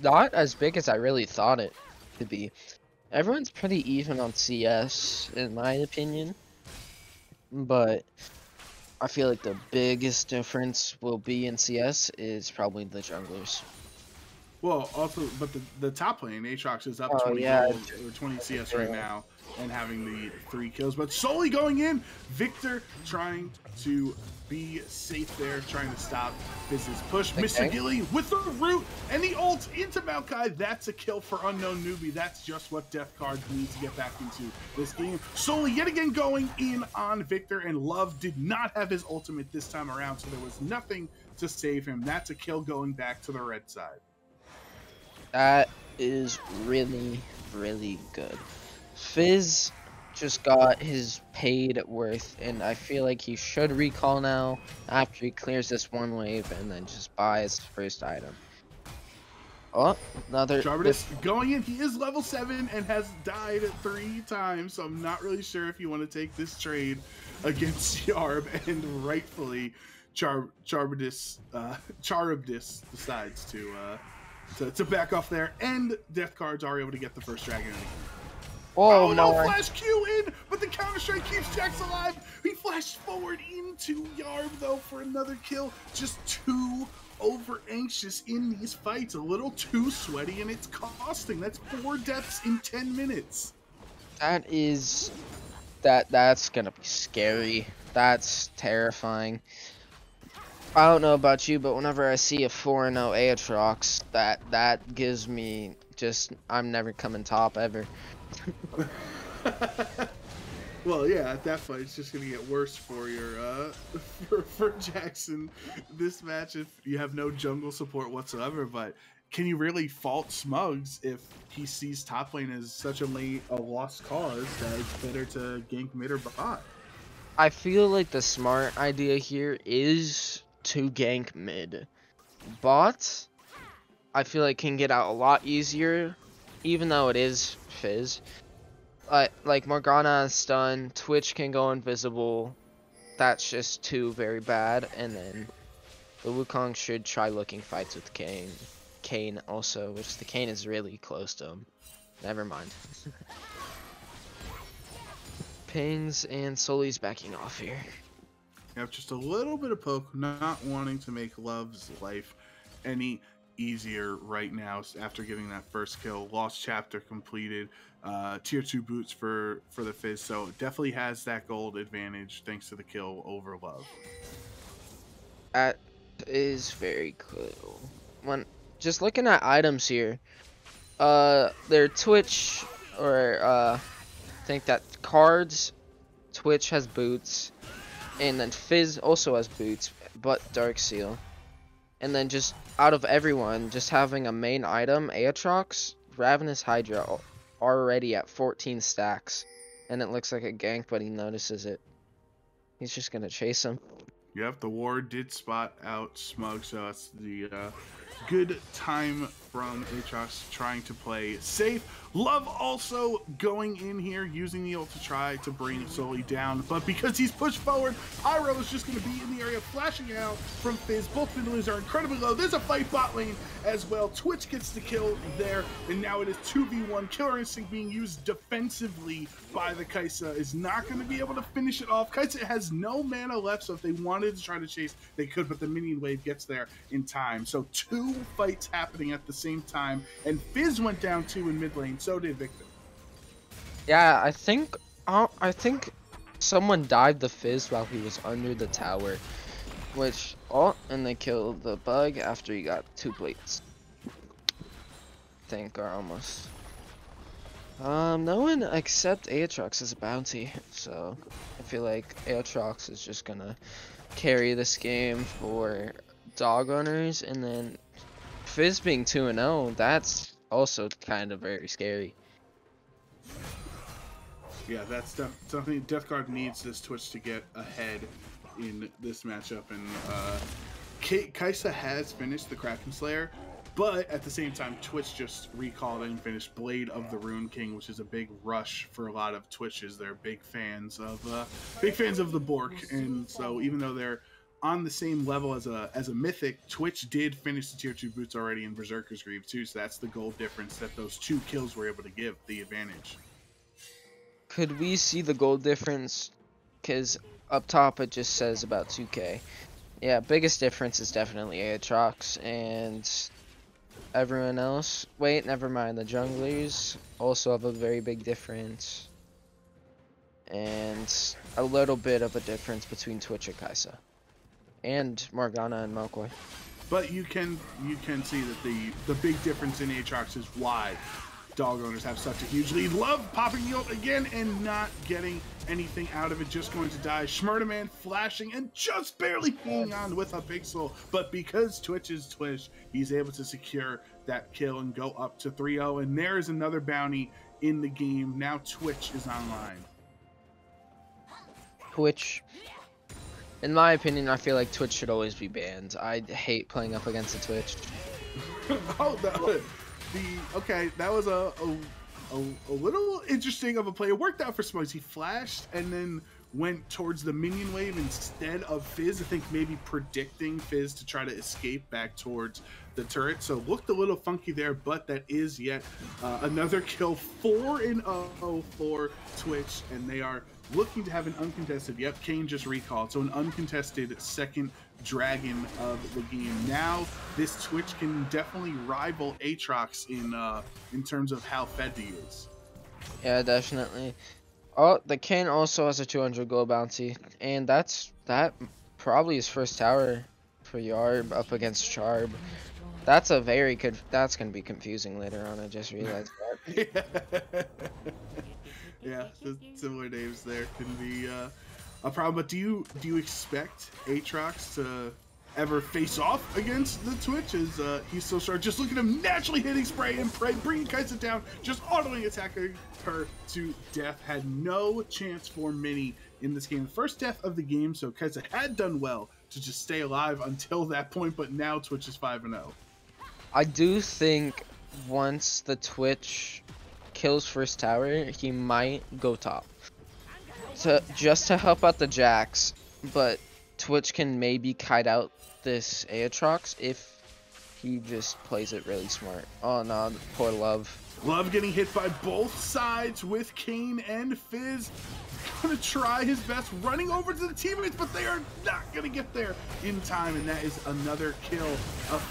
not as big as I really thought it to be. Everyone's pretty even on CS, in my opinion. But I feel like the biggest difference will be in CS is probably the junglers. Well, also, but the top lane, Aatrox is up 20 gold, or 20 CS right now, and having the 3 kills. But solely going in, Victor trying to be safe there, trying to stop Fizz's push. Okay. Mr. Gilly with the root and the ult into Maokai. That's a kill for Unknown Newbie. That's just what Death Cards need to get back into this game. Solely yet again going in on Victor, and Love did not have his ultimate this time around, so there was nothing to save him. That's a kill going back to the red side. That is really, really good. Fizz just got his paid worth, and I feel like he should recall now after he clears this one wave and then just buys first item. Oh, another... Charvdis going in. He is level 7 and has died 3 times, so I'm not really sure if you want to take this trade against Yarb, and rightfully Charvdis decides to back off there, and Death Cards are able to get the first dragon in the game. Oh, no, flash Q in, but the counter strike keeps Jax alive. He flashed forward into Yarb though for another kill. Just too over anxious in these fights, a little too sweaty, and it's costing. That's 4 deaths in 10 minutes. That's gonna be scary. That's terrifying. I don't know about you, but whenever I see a 4-0 Aatrox, that gives me just, I'm never coming top ever. Well, yeah, at that fight, it's just gonna get worse for your for Jackson this match if you have no jungle support whatsoever. But can you really fault Smugs if he sees top lane as such a lost cause that it's better to gank mid or bot? I feel like the smart idea here is to gank mid. Bot, I feel like can get out a lot easier, even though it is Fizz. Like Morgana is stun, Twitch can go invisible. That's just too very bad. And then the Wukong should try looking fights with Kayn. Kayn also, which the Kayn is really close to him. Never mind. Pings and Sully's backing off here. Yep, just a little bit of poke, not wanting to make Love's life any easier right now after getting that first kill. Lost chapter completed. Tier 2 boots for the Fizz, so definitely has that gold advantage thanks to the kill over Love. That is very cool. Just looking at items here, their Twitch, or I think that cards, Twitch has boots, and then Fizz also has boots, but Dark Seal. And then just out of everyone, just having a main item, Aatrox, Ravenous Hydra, already at 14 stacks. And it looks like a gank, but he notices it. He's just gonna chase him. Yep, the ward did spot out Smug, so that's the good time from Aatrox trying to play safe. Love also going in here, using the ult to try to bring Sully down, but because he's pushed forward, Pyro is just going to be in the area, flashing out from Fizz. Both mid lanes are incredibly low. There's a fight bot lane as well. Twitch gets the kill there, and now it is 2v1. Killer Instinct being used defensively by the Kai'Sa is not going to be able to finish it off. Kai'Sa has no mana left, so if they wanted to try to chase, they could, but the minion wave gets there in time. So 2 fights happening at the same time, and Fizz went down 2 in mid lane. So did Victor. Yeah, I think someone dived the Fizz while he was under the tower, and they killed the bug after he got 2 plates. I think, or almost. No one except Aatrox as a bounty, so I feel like Aatrox is just gonna carry this game for dog owners, and then Fizz being 2-0, that's also kind of very scary. Yeah, that's something Death Guard needs this Twitch to get ahead in this matchup, and Kai'Sa has finished the Kraken Slayer, but at the same time Twitch just recalled and finished Blade of the Rune King, which is a big rush for a lot of Twitches. They're big fans of the Bork, and so even though they're on the same level as a mythic, Twitch did finish the tier 2 boots already in Berserker's Greave too, so that's the gold difference that those 2 kills were able to give the advantage. Could we see the gold difference? Because up top it just says about 2k. Yeah, biggest difference is definitely Aatrox, and everyone else. Wait, never mind. The junglers also have a very big difference, and a little bit of a difference between Twitch and Kai'Sa. And Morgana and Mokoi. But you can see that the big difference in Aatrox is why dog owners have such a huge lead. Love popping the ult again and not getting anything out of it, just going to die. Shmurda flashing and just barely hanging on with a pixel, but because Twitch is Twitch, he's able to secure that kill and go up to 3-0, and there is another bounty in the game. Now Twitch is online. Twitch, in my opinion, I feel like Twitch should always be banned. I hate playing up against a Twitch. Okay, that was a little interesting of a play. It worked out for Smugs. He flashed and then went towards the minion wave instead of Fizz. I think maybe predicting Fizz to try to escape back towards the turret. So looked a little funky there, but that is yet another kill. 4-0 for Twitch, and they are looking to have an uncontested. Yep, Kayn just recalled, so an uncontested second dragon of the game. Now this Twitch can definitely rival Aatrox in terms of how fed he is. Yeah, definitely. Oh, the Kayn also has a 200 gold bounty, and that probably his first tower for Yarb up against Charb. That's a very good. That's gonna be confusing later on. I just realized that. Yeah, the similar names there can be a problem. But do you expect Aatrox to ever face off against the Twitch, as he's so sharp. Just look at him naturally hitting spray and pray, bringing Kai'Sa down, just autoing attacking her to death. Had no chance for Mini in this game. First death of the game, so Kai'Sa had done well to just stay alive until that point, but now Twitch is 5-0. I do think once the Twitch kills first tower, he might go top. Just to help out the Jax, but Twitch can maybe kite out this Aatrox if he just plays it really smart. Oh no, poor Love. Love getting hit by both sides with Kayn and Fizz. Gonna try his best, running over to the teammates, but they are not gonna get there in time, and that is another kill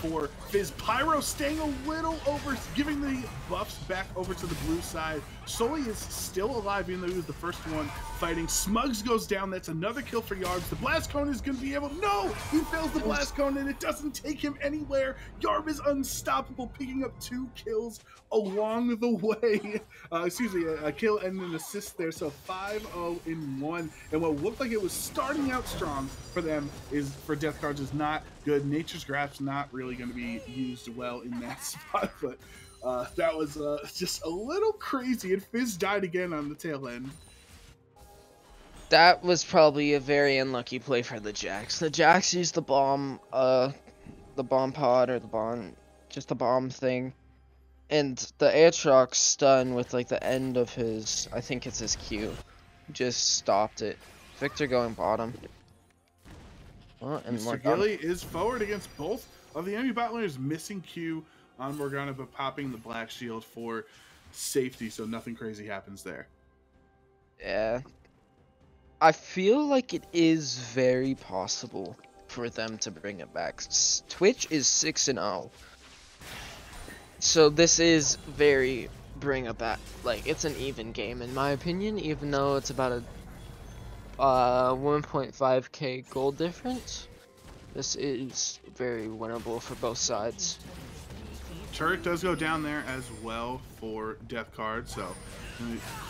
for Fizz. Pyro staying a little over, giving the buffs back over to the blue side. Sully is still alive, even though he was the first one fighting. Smugs goes down. That's another kill for Yarbs. The Blast Cone is gonna be able, no! He fails the Blast Cone, and it doesn't take him anywhere. Yarb is unstoppable, picking up 2 kills along the way. Excuse me, a kill and an assist there, so 5-0-1. And what looked like it was starting out strong for them is, for Death Cards, is not good. Nature's Grasp not really going to be used well in that spot, but that was just a little crazy, and Fizz died again on the tail end. That was probably a very unlucky play for the Jax. The Jax used the bomb pod, or the bomb, just the bomb thing. And the Aatrox stun with like the end of his, I think it's his Q, just stopped it. Victor going bottom. Well, and Mr. Gilly is forward against both of the enemy bot laners, missing Q on Morgana, but popping the Black Shield for safety, so nothing crazy happens there. Yeah. I feel like it is very possible for them to bring it back. Twitch is 6-0. So this is very bring it back. Like, it's an even game in my opinion, even though it's about a 1.5k gold difference. This is very winnable for both sides. Turret does go down there as well for Death Card, so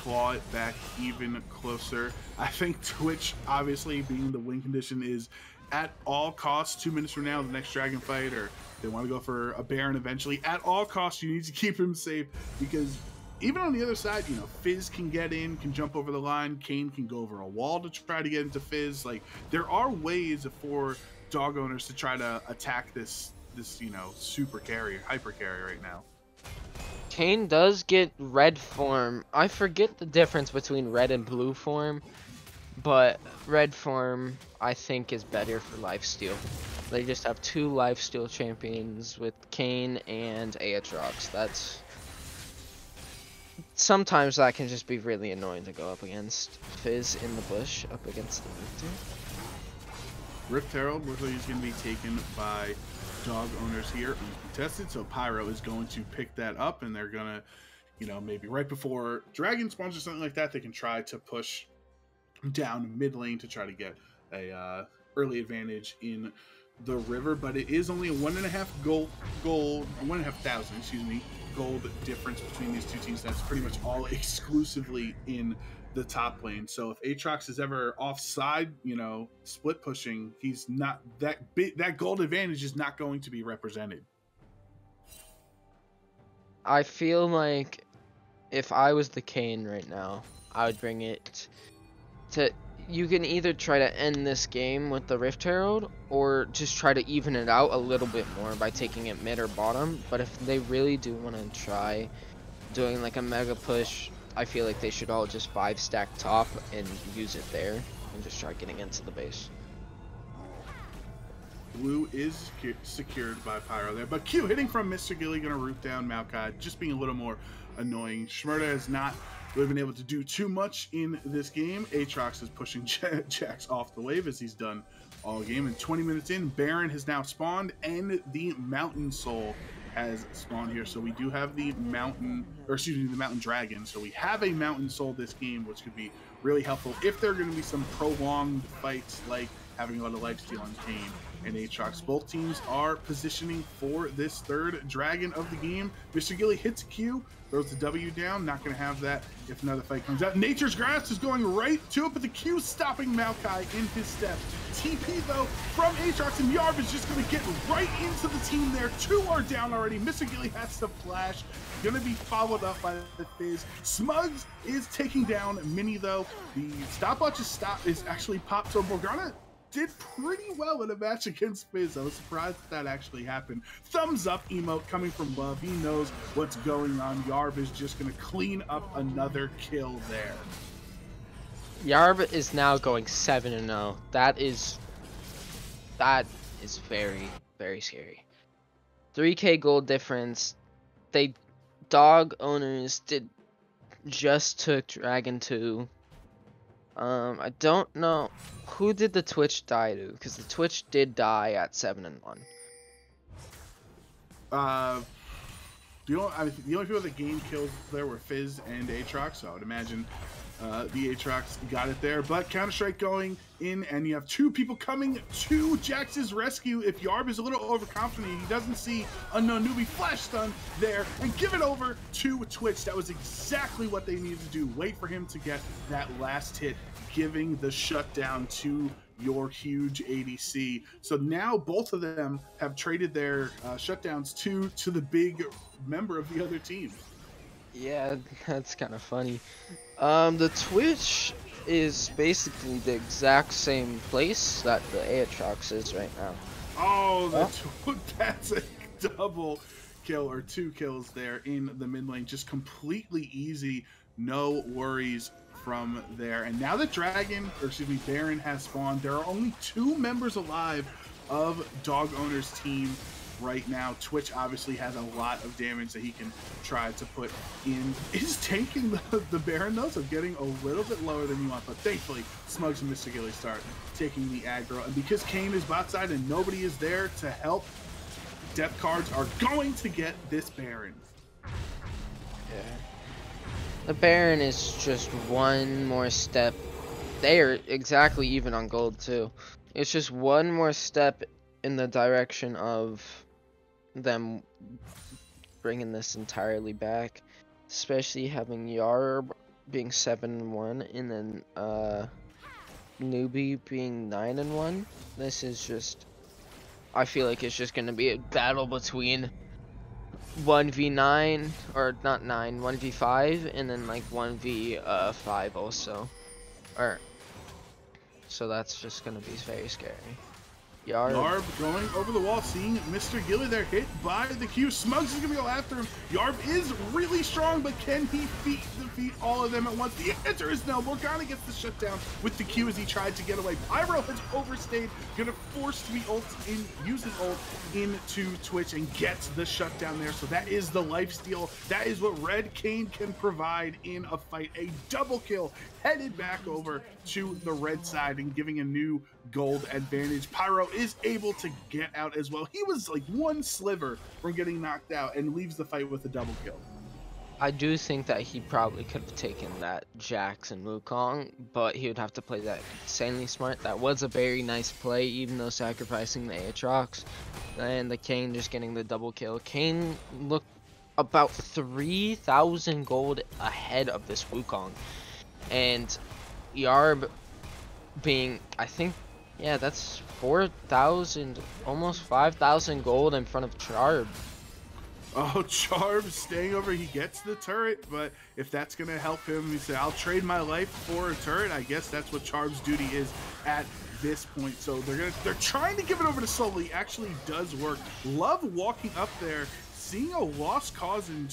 claw it back even closer. I think Twitch, obviously being the win condition, is at all costs 2 minutes from now the next dragon fight, or they want to go for a Baron eventually. At all costs, you need to keep him safe, because even on the other side, you know, Fizz can get in, can jump over the line. Kayn can go over a wall to try to get into Fizz. Like, there are ways for dog owners to try to attack this you know, super carrier, hyper carrier right now. Kayn does get red form. I forget the difference between red and blue form, but red form I think is better for lifesteal. They just have 2 lifesteal champions with Kayn and Aatrox. That's sometimes that can just be really annoying to go up against. Fizz in the bush up against the Victor. Rift Herald looks like he's going to be taken by dog owners here uncontested, so Pyro is going to pick that up, and they're going to, you know, maybe right before Dragon spawns or something like that, they can try to push down mid lane to try to get a early advantage in the river. But it is only a 1,500 gold difference between these two teams. That's pretty much all exclusively in the top lane. So if Aatrox is ever offside, you know, split pushing, he's not that big. That gold advantage is not going to be represented. I feel like if I was the Kayn right now, I would bring it to, you can either try to end this game with the Rift Herald, or just try to even it out a little bit more by taking it mid or bottom. But if they really do want to try doing like a mega push, I feel like they should all just 5-stack top and use it there, and just try getting into the base. Blue is secured by Pyro there, but Q hitting from Mr. Gilly, gonna root down Maokai, just being a little more annoying. Shmurda has not really been able to do too much in this game. Aatrox is pushing Jax off the wave, as he's done all game. And 20 minutes in, Baron has now spawned, and the Mountain Soul has spawned here. So we do have the Mountain Dragon. So we have a Mountain Soul this game, which could be really helpful if there are going to be some prolonged fights like having a lot of lifesteal on Kane and Aatrox. Both teams are positioning for this third dragon of the game. Mr. Gilly hits a Q, throws the W down. Not going to have that if another fight comes out. Nature's Grasp is going right to it, but the Q stopping Maokai in his steps. TP, though, from Aatrox, and Yarb is just going to get right into the team there. 2 are down already. Mr. Gilly has to flash. Going to be followed up by the Fizz. Smugs is taking down Mini, though. The stopwatch is actually popped, so Morgana did pretty well in a match against Fizz. I was surprised that actually happened. Thumbs up emote coming from Love. He knows what's going on. Yarb is just going to clean up another kill there. Yarb is now going 7-0. That is very, very scary. 3k gold difference. Dog owners just took Dragon 2. I don't know who did the Twitch die to, because the Twitch did die at 7-1. The only people that gained kills there were Fizz and Aatrox, so I would imagine the Aatrox got it there. But Counter-Strike going in, and you have 2 people coming to Jax's rescue. If Yarb is a little overconfident, he doesn't see Unknown Newbie flash stun there and give it over to Twitch. That was exactly what they needed to do. Wait for him to get that last hit, giving the shutdown to your huge ADC. So now both of them have traded their shutdowns to the big member of the other team. Yeah, that's kind of funny. The Twitch is basically the exact same place that the Aatrox is right now. Oh, that's a double kill, or 2 kills there in the mid lane. Just completely easy, no worries from there. And now that Baron has spawned, there are only 2 members alive of Dog Owner's team right now. Twitch obviously has a lot of damage that he can try to put in. Is tanking the Baron though, so getting a little bit lower than you want, but thankfully Smugs and Mr. Gilly start taking the aggro, and because Kane is bot side and nobody is there to help, Death Cards are going to get this Baron. Yeah. The Baron is just one more step. They are exactly even on gold too. It's just one more step in the direction of them bringing this entirely back, especially having Yarb being 7-1 and then Newbie being 9-1. This is just, I feel like it's just gonna be a battle between 1v9, or not 9, 1v5, and then like 1v5 also. So that's just gonna be very scary. Yarb going over the wall, seeing Mr. Gilly there hit by the Q. Smugs is going to go after him. Yarb is really strong, but can he defeat all of them at once? The answer is no. Morgana gets the shutdown with the Q as he tried to get away. Pyro has overstayed, going to force to be use his ult into Twitch and gets the shutdown there. So that is the lifesteal. That is what Red Kane can provide in a fight. A double kill headed back over to the red side and giving a new gold advantage. Pyro is able to get out as well. He was like 1 sliver from getting knocked out and leaves the fight with a double kill. I do think that he probably could have taken that Jax and Wukong, but he would have to play that insanely smart. That was a very nice play, even though sacrificing the Aatrox and the Kane just getting the double kill. Kane looked about 3,000 gold ahead of this Wukong, and Yarb being, I think, yeah, that's 4,000, almost 5,000 gold in front of Charb. Oh, Charb staying over, he gets the turret, but if that's going to help him, he said, I'll trade my life for a turret. I guess that's what Charb's duty is at this point. So they're trying to give it over to Sully. Actually does work. Love walking up there, seeing a lost cause in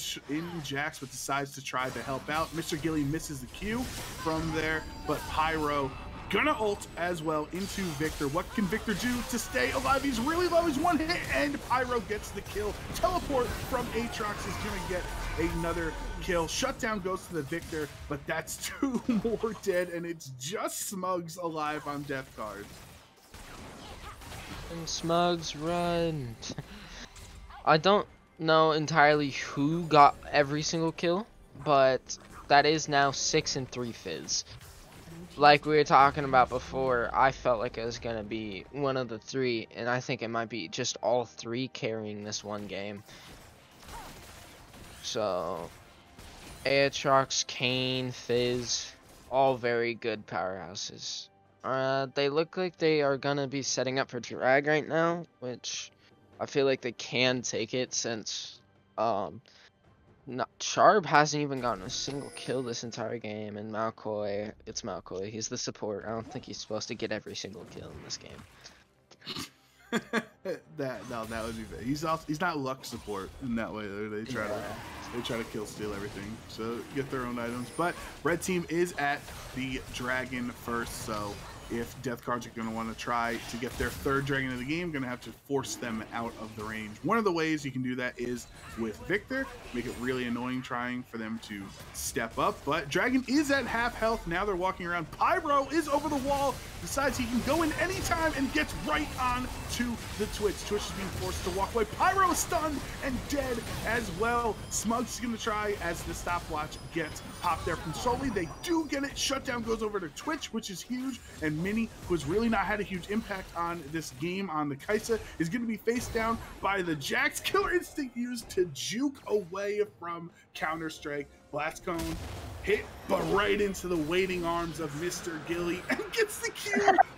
Jax, but decides to try to help out. Mr. Gilly misses the Q from there, but Pyro gonna ult as well into Victor. What can Victor do to stay alive? He's really low. He's 1 hit, and Pyro gets the kill. Teleport from Aatrox is gonna get another kill. Shutdown goes to the Victor, but that's 2 more dead, and it's just Smugs alive on Death Cards. And Smugs run. I don't know entirely who got every single kill, but that is now 6 and 3 Fizz. like we were talking about before, I felt like it was going to be one of the three, and I think it might be just all three carrying this one game. So, Aatrox, Kayn, Fizz, all very good powerhouses. They look like they are going to be setting up for Drag right now, which I feel like they can take it since Sharp hasn't even gotten a single kill this entire game, and Malcoy, it's Malcoy, he's the support. I don't think he's supposed to get every single kill in this game. that would be bad. He's not luck support in that way. They try to kill steal everything, so get their own items. But red team is at the dragon first, so if Death Cards are going to want to try to get their third dragon of the game, going to have to force them out of the range. One of the ways you can do that is with Victor, make it really annoying trying for them to step up. But dragon is at half health. Now they're walking around. Pyro is over the wall, decides he can go in anytime and gets right on to the Twitch. Twitch is being forced to walk away. Pyro is stunned and dead as well. Smug's going to try as the stopwatch gets popped there from Sully. They do get it. Shutdown goes over to Twitch, which is huge. And Mini, who has really not had a huge impact on this game on the Kai'Sa, is going to be faced down by the Jax. Killer Instinct used to juke away from Counter-Strike. Blast Cone hit, but right into the waiting arms of Mr. Gilly, and gets the Q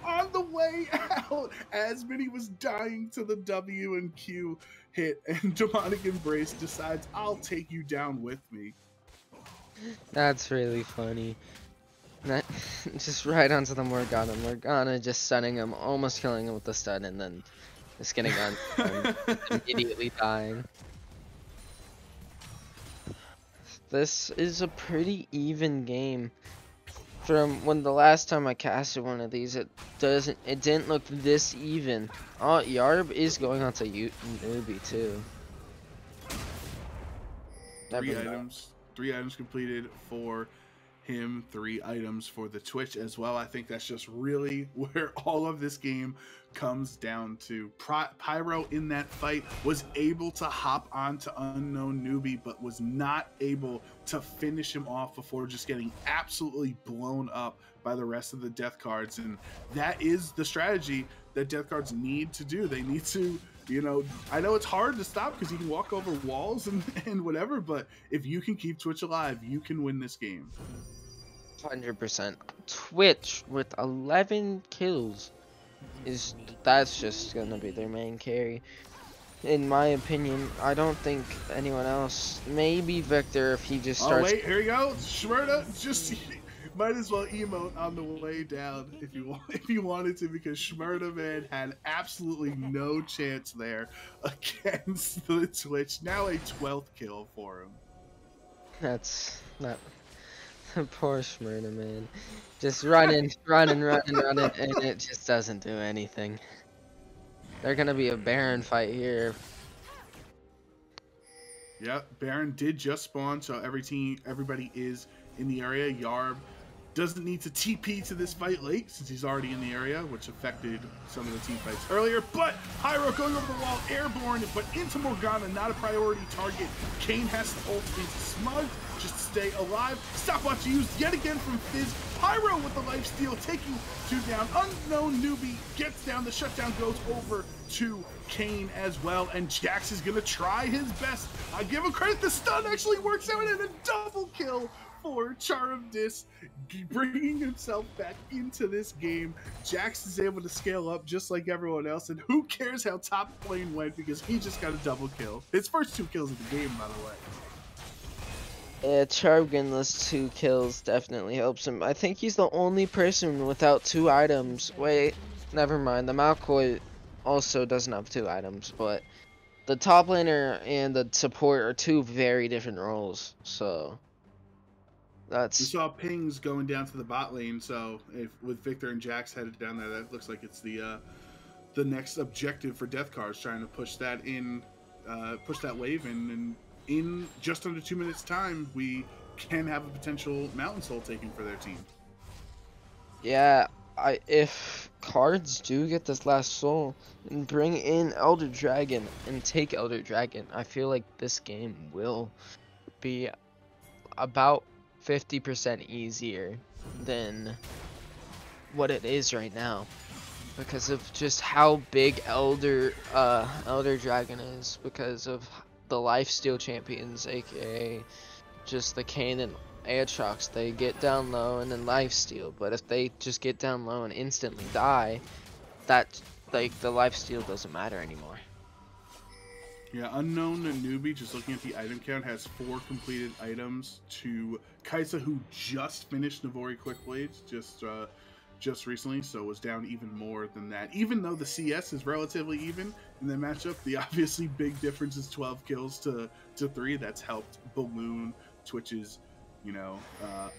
on the way out as Mini was dying to the W and Q hit, and Demonic Embrace decides, I'll take you down with me. That's really funny. That, just right onto the Morgana. Morgana just stunning him, almost killing him with the stun, and then just getting on immediately dying. This is a pretty even game. From when the last time I casted one of these, it didn't look this even. Oh, Yarb is going on to Newbie too. Three items completed for him, 3 items for the Twitch as well. I think that's just really where all of this game comes down to. Pyro in that fight was able to hop onto Unknown Newbie, but was not able to finish him off before just getting absolutely blown up by the rest of the Death Cards. And that is the strategy that Death Cards need to do. They need to, you know, I know it's hard to stop because you can walk over walls and whatever, but if you can keep Twitch alive, you can win this game. 100%. Twitch with 11 kills that's just gonna be their main carry, in my opinion. I don't think anyone else. Maybe Victor if he just starts. Oh wait, here we go. Shmurda just might as well emote on the way down if you wanted to, because Shmurda, man, had absolutely no chance there against the Twitch. Now a 12th kill for him. That's not. Poor Shmurda, man. Just running, and it just doesn't do anything. They're gonna be a Baron fight here. Yep, Baron did just spawn, so everybody is in the area. Yarb doesn't need to TP to this fight late since he's already in the area, which affected some of the team fights earlier. But Pyro going over the wall, airborne, but into Morgana, not a priority target. Kayn has to ult into Smug just to stay alive. Stopwatch used yet again from Fizz. Pyro with the lifesteal, taking 2 down. Unknown Newbie gets down. The shutdown goes over to Kayn as well, and Jax is gonna try his best. I give him credit, the stun actually works out, and a double kill for Charmdis, bringing himself back into this game. Jax is able to scale up just like everyone else, and who cares how top lane went because he just got a double kill. His first 2 kills of the game, by the way. Yeah, Charm getting those 2 kills definitely helps him. I think he's the only person without 2 items. Wait, never mind. The Malcoy also doesn't have 2 items, but the top laner and the support are 2 very different roles, so that's... We saw pings going down to the bot lane, so if with Victor and Jax headed down there, that looks like it's the next objective for Death Cards, trying to push that in, push that wave in, and in just under 2 minutes time, we can have a potential Mountain Soul taken for their team. Yeah, if Cards do get this last soul and bring in Elder Dragon and take Elder Dragon, I feel like this game will be about 50% easier than what it is right now, because of just how big Elder Dragon is, because of the Lifesteal champions, aka just the Kayn and Aatrox. They get down low and then lifesteal, but if they just get down low and instantly die, that like the lifesteal doesn't matter anymore. Yeah, Unknown and Newbie, just looking at the item count, has 4 completed items to Kai'Sa, who just finished Navori Quick Blades just recently, so was down even more than that. Even though the CS is relatively even in the matchup, the obviously big difference is 12 kills to 3. That's helped balloon Twitch's,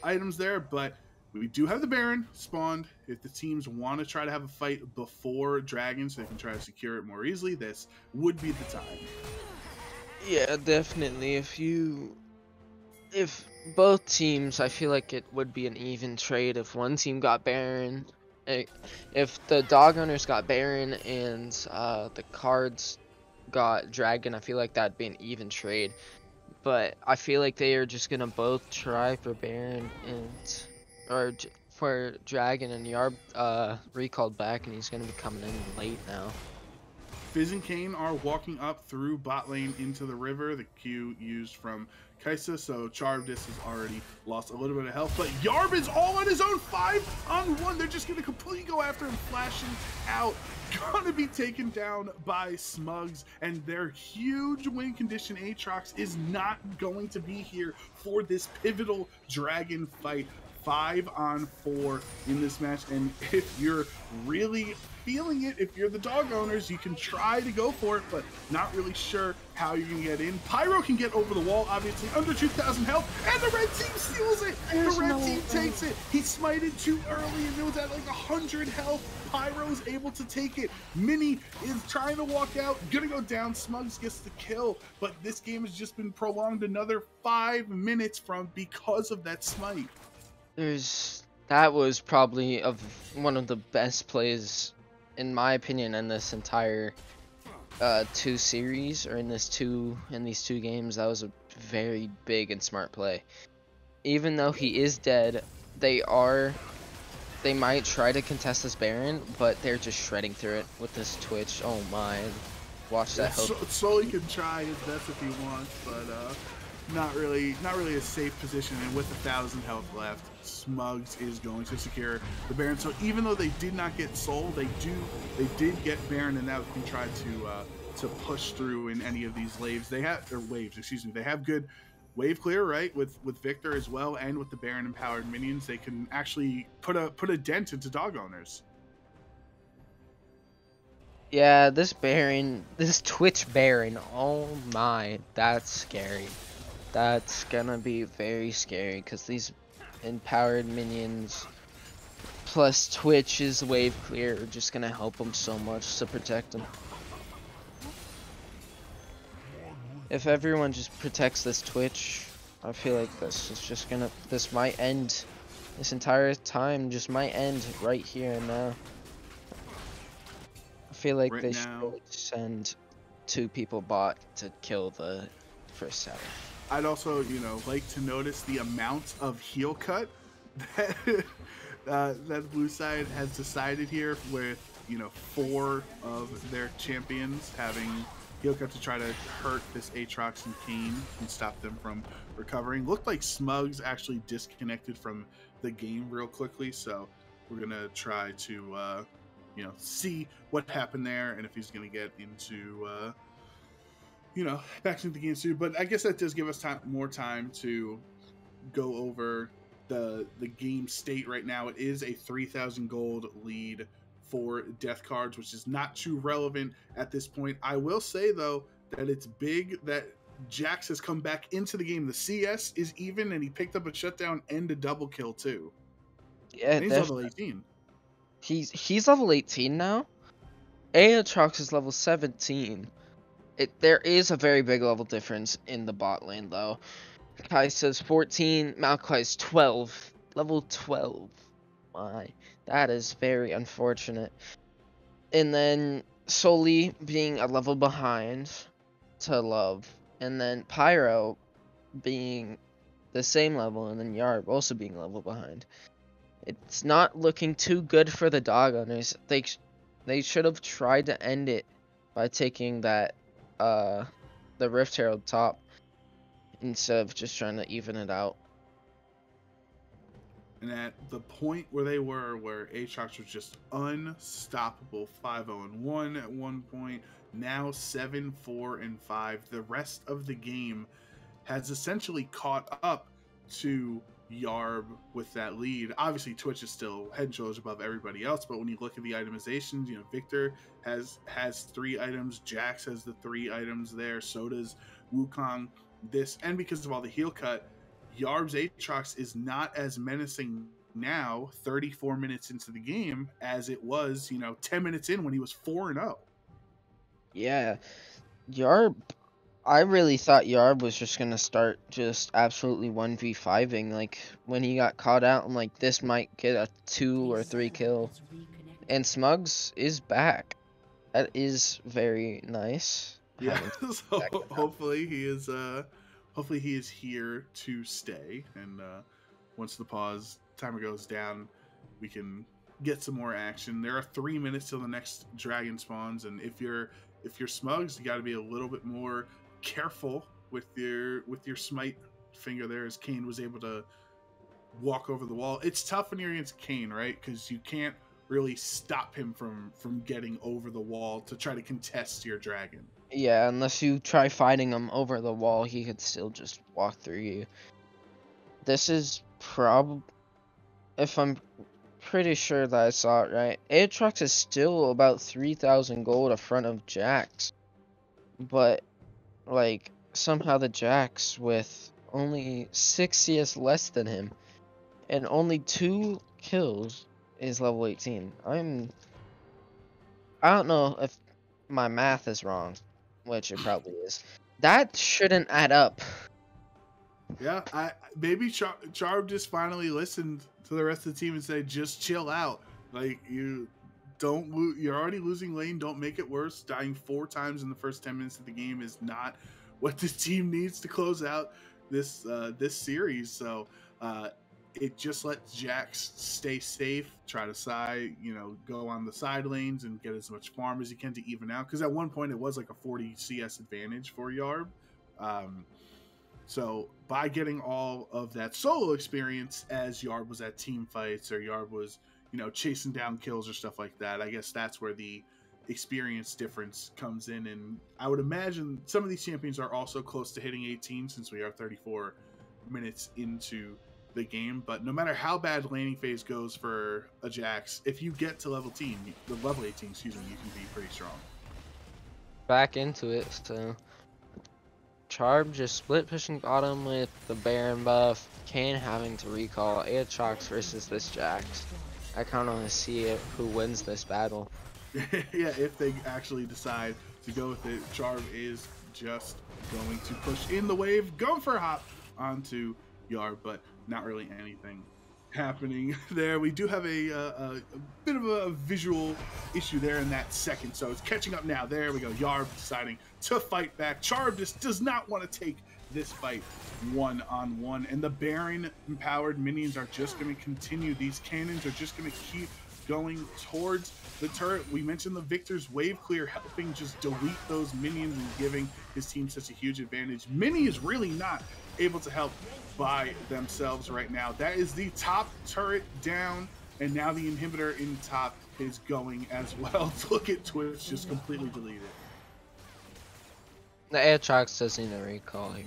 items there, but we do have the Baron spawned. If the teams want to try to have a fight before Dragon so they can try to secure it more easily, this would be the time. Yeah, definitely. If both teams, I feel like it would be an even trade if one team got Baron. If the Dog Owners got Baron and the Cards got Dragon, I feel like that'd be an even trade. But I feel like they are just gonna both try for Baron for Dragon, and Yarb recalled back and he's gonna be coming in late now. Fizz and Kayn are walking up through bot lane into the river, the Q used from Kai'Sa, so Charvdis has already lost a little bit of health, but Yarb is all on his own, 5-on-1. They're just going to completely go after him, flashing out. Gonna be taken down by Smugs, and their huge win condition Aatrox is not going to be here for this pivotal Dragon fight. 5-on-4 in this match, and if you're really feeling it, if you're the Dog Owners, you can try to go for it, but not really sure how you're gonna get in. Pyro can get over the wall, obviously, under 2,000 health, and the red team steals it. The red team takes it. He smited too early, and it was at like 100 health. Pyro's able to take it. Mini is trying to walk out, gonna go down. Smugs gets the kill, but this game has just been prolonged another 5 minutes because of that smite. That was probably one of the best plays, in my opinion, in this entire 2 series, or in these two games. That was a very big and smart play. Even though he is dead, they might try to contest this Baron, but they're just shredding through it with this Twitch. Oh my, watch that. Sully can try his best if he wants, but not really a safe position, and with 1,000 health left, Smugs is going to secure the Baron. So even though they did not get Soul, they did get Baron, and now they can try to push through in any of these waves. They have They have good wave clear, right? With Victor as well, and with the Baron empowered minions, they can actually put a dent into Dog Owners. Yeah, this Twitch Baron, oh my, that's scary. That's gonna be very scary, because these empowered minions plus Twitch's wave clear are just gonna help them so much to protect them. If everyone just protects this Twitch, I feel like this might end, this entire time just might end right here and now. I feel like they should send 2 people bot to kill the first tower. I'd also, like to notice the amount of heal cut that blue side has decided here, with 4 of their champions having heal cut to try to hurt this Aatrox and Kayn and stop them from recovering. Looked like Smugs actually disconnected from the game real quickly, so we're gonna try to see what happened there, and if he's gonna get into back into the game soon. But I guess that does give us more time to go over the game state right now. It is a 3,000 gold lead for Death Cards, which is not too relevant at this point. I will say, though, that it's big that Jax has come back into the game. The CS is even, and he picked up a shutdown and a double kill, too. Yeah, and he's level 18. He's level 18 now? Aatrox is level 17. There is a very big level difference in the bot lane, though. Kai'Sa's 14, Maokai's 12. Level 12. My, that is very unfortunate. And then Soli being a level behind to Love. And then Pyro being the same level, and then Yarb also being a level behind. It's not looking too good for the Dog Owners. They should have tried to end it by taking that the Rift Herald top instead of just trying to even it out. And at the point where they were, where Aatrox was just unstoppable, 5-0-1 at one point, now 7-4-5. The rest of the game has essentially caught up to Yarb with that lead. Obviously, Twitch is still head and shoulders above everybody else, but when you look at the itemizations, you know, Victor has 3 items, Jax has the 3 items there, so does Wukong. And because of all the heal cut, Yarb's Aatrox is not as menacing now, 34 minutes into the game, as it was, 10 minutes in when he was 4-0. Yeah, Yarb. I really thought Yarb was just gonna start just absolutely 1v5ing. Like when he got caught out, I'm like, this might get a 2 or 3 kill. And Smugs is back. That is very nice. Yeah, so hopefully he is here to stay, and once the pause timer goes down, we can get some more action. There are 3 minutes till the next dragon spawns, and if you're Smugs, you got to be a little bit more careful with your smite finger there, as Kayn was able to walk over the wall. It's tough when you're against Kayn, right? Because you can't really stop him from getting over the wall to try to contest your dragon. Yeah, unless you try fighting him over the wall, he could still just walk through you. This is if I'm pretty sure that I saw it right, Aatrox is still about 3,000 gold in front of Jax. But, like, somehow the Jax with only 6 CS less than him and only 2 kills is level 18. I don't know if my math is wrong, which it probably is. That shouldn't add up. Yeah, maybe Charb just finally listened to the rest of the team and said, just chill out. Like, you're already losing lane, don't make it worse. Dying 4 times in the first 10 minutes of the game is not what this team needs to close out this series. So it just lets Jax stay safe, try to go on the side lanes and get as much farm as he can to even out. Because at one point it was like a 40 CS advantage for Yarb. So by getting all of that solo experience as Yarb was at team fights or Yarb was, chasing down kills or stuff like that, I guess that's where the experience difference comes in. And I would imagine some of these champions are also close to hitting 18 since we are 34 minutes into the game. But no matter how bad laning phase goes for a Jax, if you get to level 18, you can be pretty strong. Back into it, so Charb just split pushing bottom with the Baron buff, Kayn having to recall, Aatrox versus this Jax. I kind of want to see who wins this battle. Yeah, if they actually decide to go with it, Charb is just going to push in the wave, go for a hop onto Yarb, but not really anything happening there. We do have a bit of a visual issue there in that second, so it's catching up now. There we go. Yarb deciding to fight back. Charb just does not want to take this fight one-on-one, and the Baron empowered minions are just going to continue. These cannons are just going to keep going towards the turret. We mentioned the Victor's wave clear helping just delete those minions and giving his team such a huge advantage. Mini is really not able to help by themselves right now. That is the top turret down, and now the inhibitor in top is going as well. Look at Twitch just completely deleted. The Aatrox doesn't need a recall here.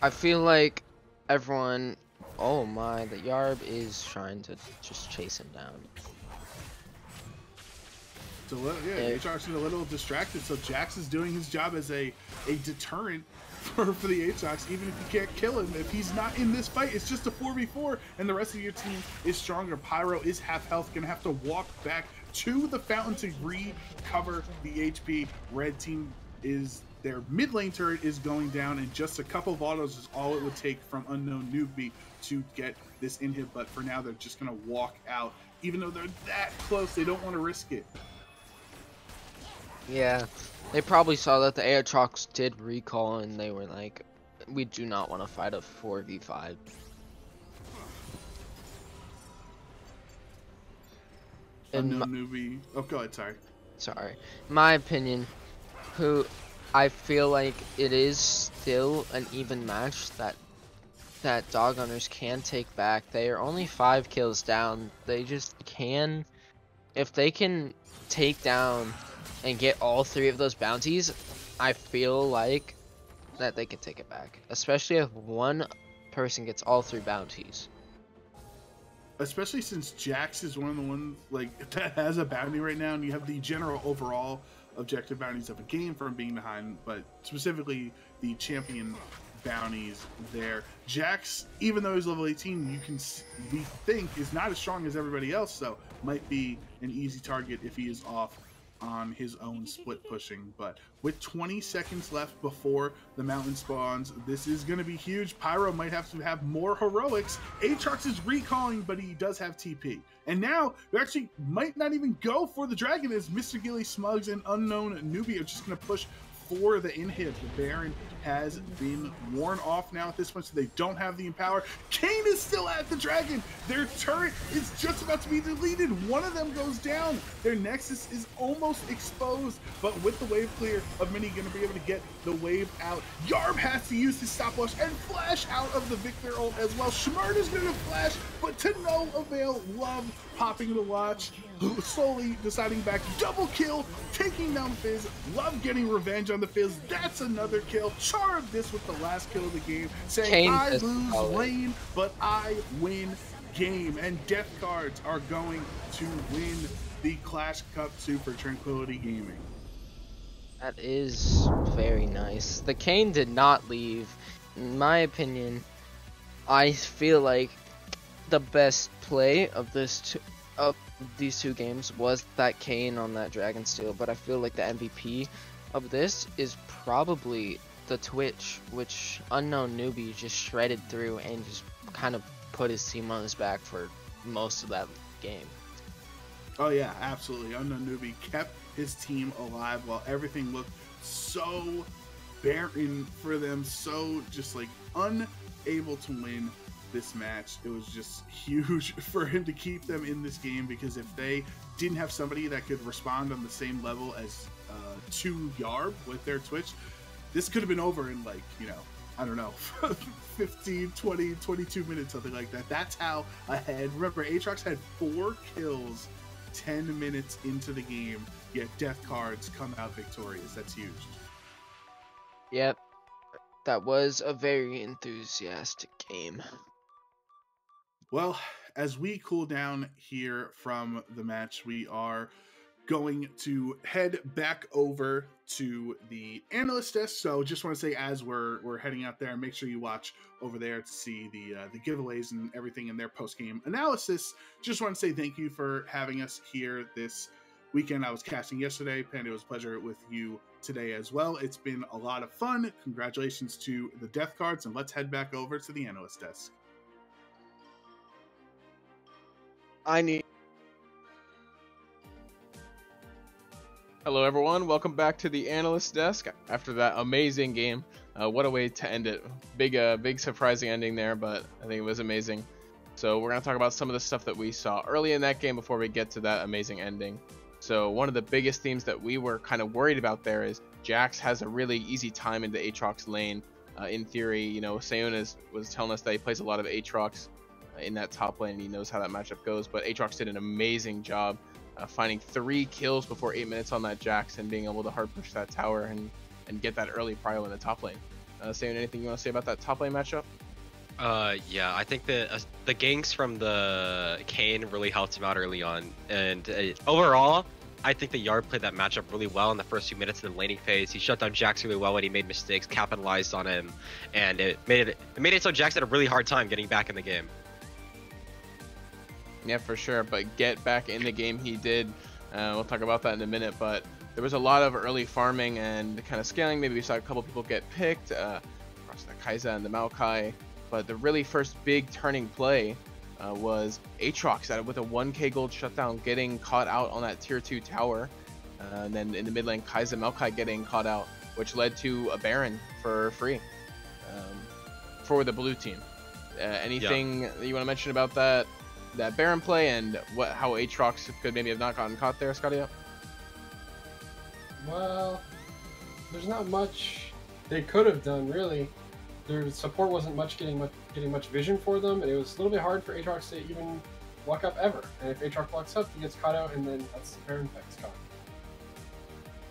I feel like everyone... Oh my, the Yarb is trying to just chase him down. So yeah, Aatrox is a little distracted, so Jax is doing his job as a deterrent for the Aatrox, even if you can't kill him. If he's not in this fight, it's just a 4v4, and the rest of your team is stronger. Pyro is half health, gonna have to walk back to the fountain to recover the HP. Red team is... Their mid lane turret is going down, and just a couple of autos is all it would take from Unknown Newbie to get this inhib, but for now they're just going to walk out. Even though they're that close, they don't want to risk it. Yeah, they probably saw that the Aatrox did recall, and they were like, we do not want to fight a 4v5. Unknown Newbie. Oh, go ahead. Sorry. My opinion, who I feel like it is still an even match that Dog Hunters can take back. They are only 5 kills down. They just can, if they can take down and get all 3 of those bounties, I feel like that they can take it back. Especially if one person gets all 3 bounties. Especially since Jax is one of the ones like that has a bounty right now, and you have the general overall objective bounties of a game from being behind, but specifically the champion bounties there. Jax, even though he's level 18, we think is not as strong as everybody else, so might be an easy target if he is off on his own split pushing. But with 20 seconds left before the mountain spawns, this is going to be huge. Pyro might have to have more heroics. Aatrox is recalling, but he does have TP. And now they actually might not even go for the dragon, as Mr. Gilly, Smugs, and Unknown Newbie are just going to push for the inhib. The Baron has been worn off now at this point, so they don't have the empower. Kayn is still at the dragon. Their turret is just about to be deleted. One of them goes down. Their nexus is almost exposed, but with the wave clear of Mini going to be able to get the wave out. Yarb has to use his stopwatch and flash out of the Victor ult as well. Shmurd is going to flash, but to no avail. Love popping the watch, slowly deciding back. Double kill, taking down Fizz. Love getting revenge on the Fizz. That's another kill. Charm this with the last kill of the game, saying I lose lane, but I win game. And Death Cards are going to win the Clash Cup 2 for Tranquility Gaming. That is very nice. The Kayn did not leave. In my opinion, I feel like the best play of these 2 games was that Kayn on that Dragon Steel, but I feel like the MVP of this is probably the Twitch, which Unknown Newbie just shredded through and just kind of put his team on his back for most of that game. Oh yeah, absolutely. Unknown Newbie kept his team alive while everything looked so barren for them, so just like unable to win this match. It was just huge for him to keep them in this game, because if they didn't have somebody that could respond on the same level as to Yarb with their Twitch, this could have been over in like, you know, I don't know, 15, 20, 22 minutes, something like that. That's how ahead. Remember, Aatrox had 4 kills 10 minutes into the game, yet Death Cards come out victorious. That's huge. Yep. That was a very enthusiastic game. Well, as we cool down here from the match, we are going to head back over to the analyst desk. So just want to say, as we're heading out there, make sure you watch over there to see the giveaways and everything in their post-game analysis. Just want to say thank you for having us here this weekend. I was casting yesterday. Panda, it was a pleasure with you today as well. It's been a lot of fun. Congratulations to the Death Cards, and let's head back over to the analyst desk. Hello everyone, welcome back to the analyst desk after that amazing game. What a way to end it. Big surprising ending there, but I think it was amazing. So we're going to talk about some of the stuff that we saw early in that game before we get to that amazing ending. So one of the biggest themes that we were kind of worried about there is Jax has a really easy time into Aatrox lane. In theory, you know, Sayuna was telling us that he plays a lot of Aatrox in that top lane, and he knows how that matchup goes, but Aatrox did an amazing job finding 3 kills before 8 minutes on that Jax and being able to hard push that tower and get that early prio in the top lane. Sayuna, anything you want to say about that top lane matchup? Yeah, I think the ganks from the Kayn really helped him out early on, and overall, I think the Yarb played that matchup really well in the first few minutes in the laning phase. He shut down Jax really well when he made mistakes, capitalized on him, and it made it so Jax had a really hard time getting back in the game. Yeah, for sure, but get back in the game he did. We'll talk about that in a minute, but there was a lot of early farming and kind of scaling. Maybe we saw a couple people get picked across the Kai'Sa and the Maokai, but the really first big turning play was Aatrox with a 1k gold shutdown getting caught out on that tier 2 tower, and then in the mid lane Kai'Sa Maokai getting caught out, which led to a Baron for free for the blue team. Anything that you want to mention about that? that Baron play and how Aatrox could maybe have not gotten caught there, Scotty? Well, there's not much they could have done really. Their support wasn't getting much vision for them, and it was a little bit hard for Aatrox to even walk up ever. And if Aatrox walks up, he gets caught out, and then that's the Baron effect's gone.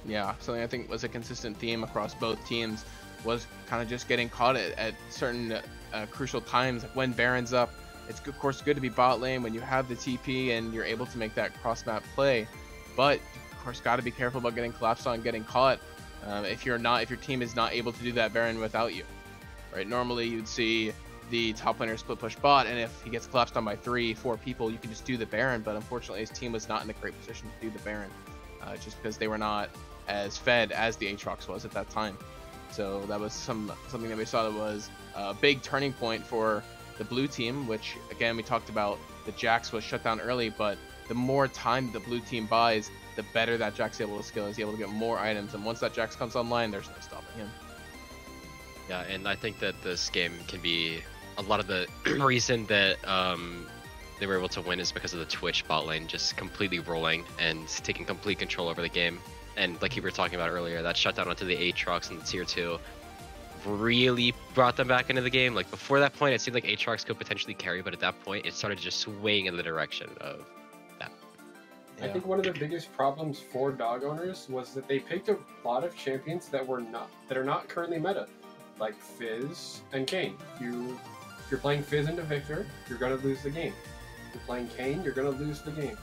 Yeah, something I think was a consistent theme across both teams was kind of just getting caught at certain crucial times. Like when Baron's up, it's of course good to be bot lane when you have the TP and you're able to make that cross map play, but of course got to be careful about getting collapsed on, getting caught. If your team is not able to do that Baron without you, right? Normally you'd see the top laner split push bot, and if he gets collapsed on by 3-4 people, you can just do the Baron. But unfortunately, his team was not in a great position to do the Baron, just because they were not as fed as the Aatrox was at that time. So that was something that we saw that was a big turning point for the blue team, which again we talked about. The Jax was shut down early, but the more time the blue team buys, the better that Jax is able to scale. He's able to get more items, and once that Jax comes online, there's no stopping him. Yeah, and I think that this game can be a lot of the reason that they were able to win is because of the Twitch bot lane just completely rolling and taking complete control over the game. And like you were talking about earlier, that shutdown onto the Aatrox and the tier 2 really brought them back into the game. Like before that point, it seemed like Aatrox could potentially carry, but at that point, it started just swaying in the direction of that. I think one of the biggest problems for dog owners was that they picked a lot of champions that are not currently meta, like Fizz and Kayn. If you're playing Fizz into Victor, you're gonna lose the game. If you're playing Kayn, you're gonna lose the game.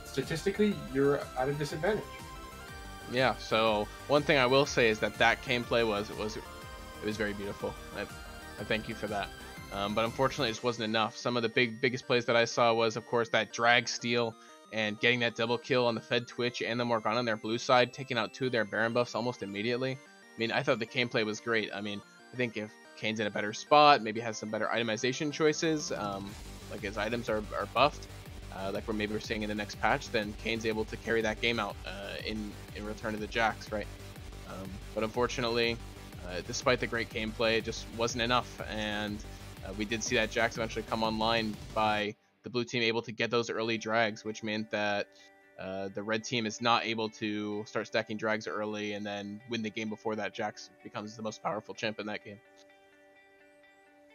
Statistically, you're at a disadvantage. Yeah, so one thing I will say is that Kayn play was very beautiful. I thank you for that. But unfortunately, it just wasn't enough. Some of the biggest plays that I saw was, of course, that drag steal and getting that double kill on the Fed Twitch and the Morgana on their blue side, taking out 2 of their Baron buffs almost immediately. I mean, I thought the Kayn play was great. I mean, I think if Kayn's in a better spot, maybe has some better itemization choices, like his items are buffed, like we're seeing in the next patch, then Kayn's able to carry that game out in return to the Jax, right? But unfortunately, despite the great gameplay, it just wasn't enough, and we did see that Jax eventually come online by the blue team able to get those early drags, which meant that the red team is not able to start stacking drags early and then win the game before that Jax becomes the most powerful champ in that game.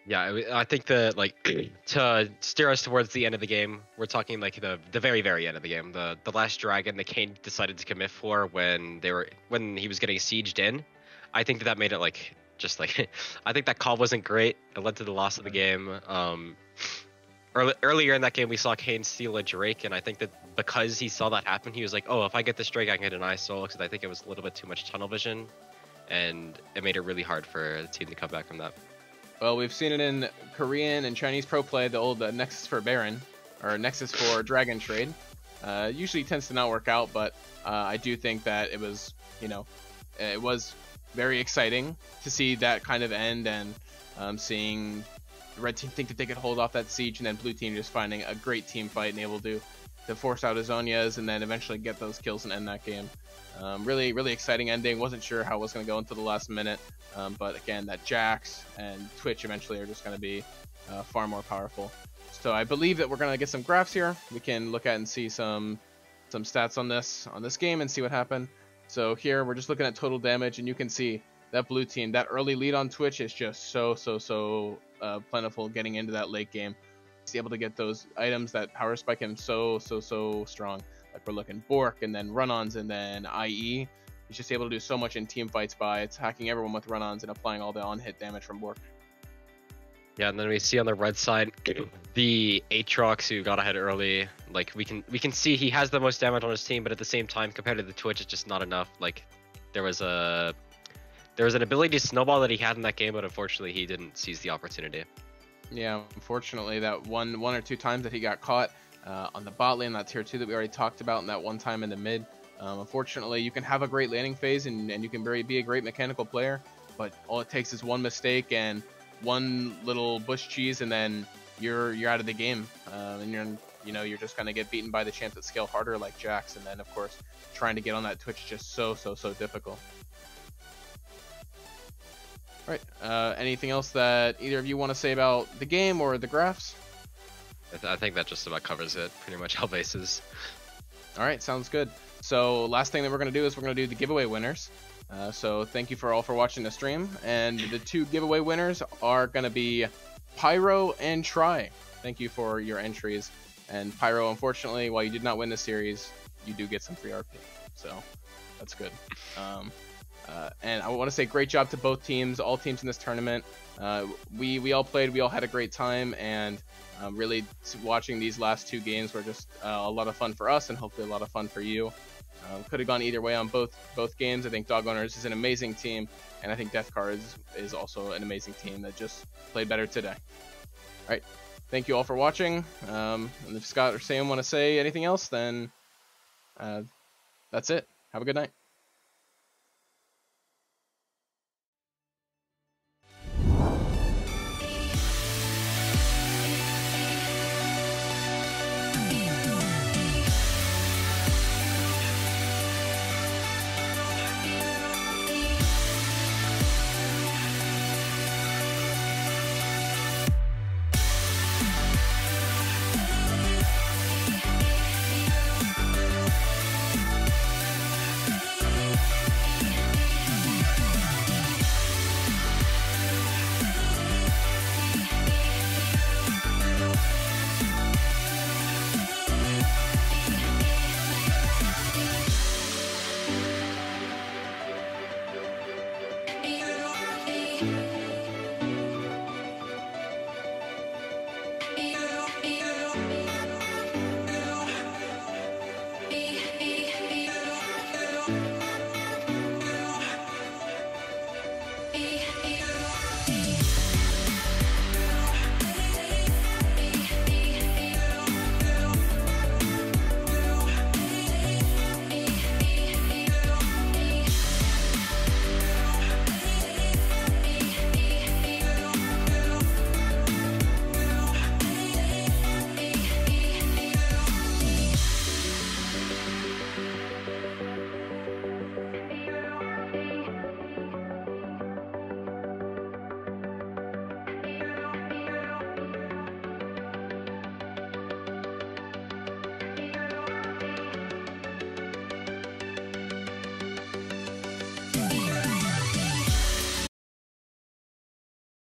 Yeah, I think that like to steer us towards the end of the game, we're talking like the very end of the game, the last dragon that Kayn decided to commit for when he was getting sieged in. I think that made it like just like I think that call wasn't great. It led to the loss of the game. Earlier in that game, we saw Kayn steal a Drake, and I think that because he saw that happen, he was like, "Oh, if I get this Drake, I can deny Soul." Because I think it was a little bit too much tunnel vision, and it made it really hard for the team to come back from that. Well, we've seen it in Korean and Chinese pro play, the old Nexus for Baron, or Nexus for Dragon trade. Usually tends to not work out, but I do think that it was, it was very exciting to see that kind of end, and seeing the red team think that they could hold off that siege, and then blue team just finding a great team fight and able to force out his Zhonya's and then eventually get those kills and end that game. Really exciting ending. Wasn't sure how it was going to go until the last minute, but again, that Jax and Twitch eventually are just going to be far more powerful. So I believe that we're going to get some graphs here. We can look at and see some stats on this game and see what happened. So here we're just looking at total damage, and you can see that blue team, that early lead on Twitch is just so plentiful getting into that late game. He's able to get those items that power spike him so strong. Like we're looking Bork and then run-ons and then IE. He's just able to do so much in team fights by attacking everyone with run-ons and applying all the on-hit damage from Bork. Yeah, and then we see on the red side the Aatrox who got ahead early. Like we can see he has the most damage on his team, but at the same time, compared to the Twitch, it's just not enough. Like there was an ability to snowball that he had in that game, but unfortunately he didn't seize the opportunity. Yeah, unfortunately, that one or two times that he got caught on the bot lane, that tier 2 that we already talked about, and that one time in the mid. Unfortunately, you can have a great laning phase and you can be a great mechanical player, but all it takes is one mistake and one little bush cheese, and then you're out of the game, and you're just gonna get beaten by the champ that scale harder like Jax, and then of course trying to get on that Twitch just so difficult. All right. Anything else that either of you want to say about the game or the graphs? I think that just about covers it. Pretty much all bases. All right, sounds good. So last thing that we're going to do is we're going to do the giveaway winners. So thank you all for watching the stream. And the 2 giveaway winners are going to be Pyro and Try. Thank you for your entries. And Pyro, unfortunately, while you did not win the series, you do get some free RP. So that's good. And I want to say great job to both teams, all teams in this tournament. We all played, we all had a great time, and really watching these last 2 games were just a lot of fun for us and hopefully a lot of fun for you. Could have gone either way on both games. I think Dog Owners is an amazing team, and I think Death Cards is also an amazing team that just played better today. All right, thank you all for watching. And if Scott or Sam want to say anything else, then that's it. Have a good night.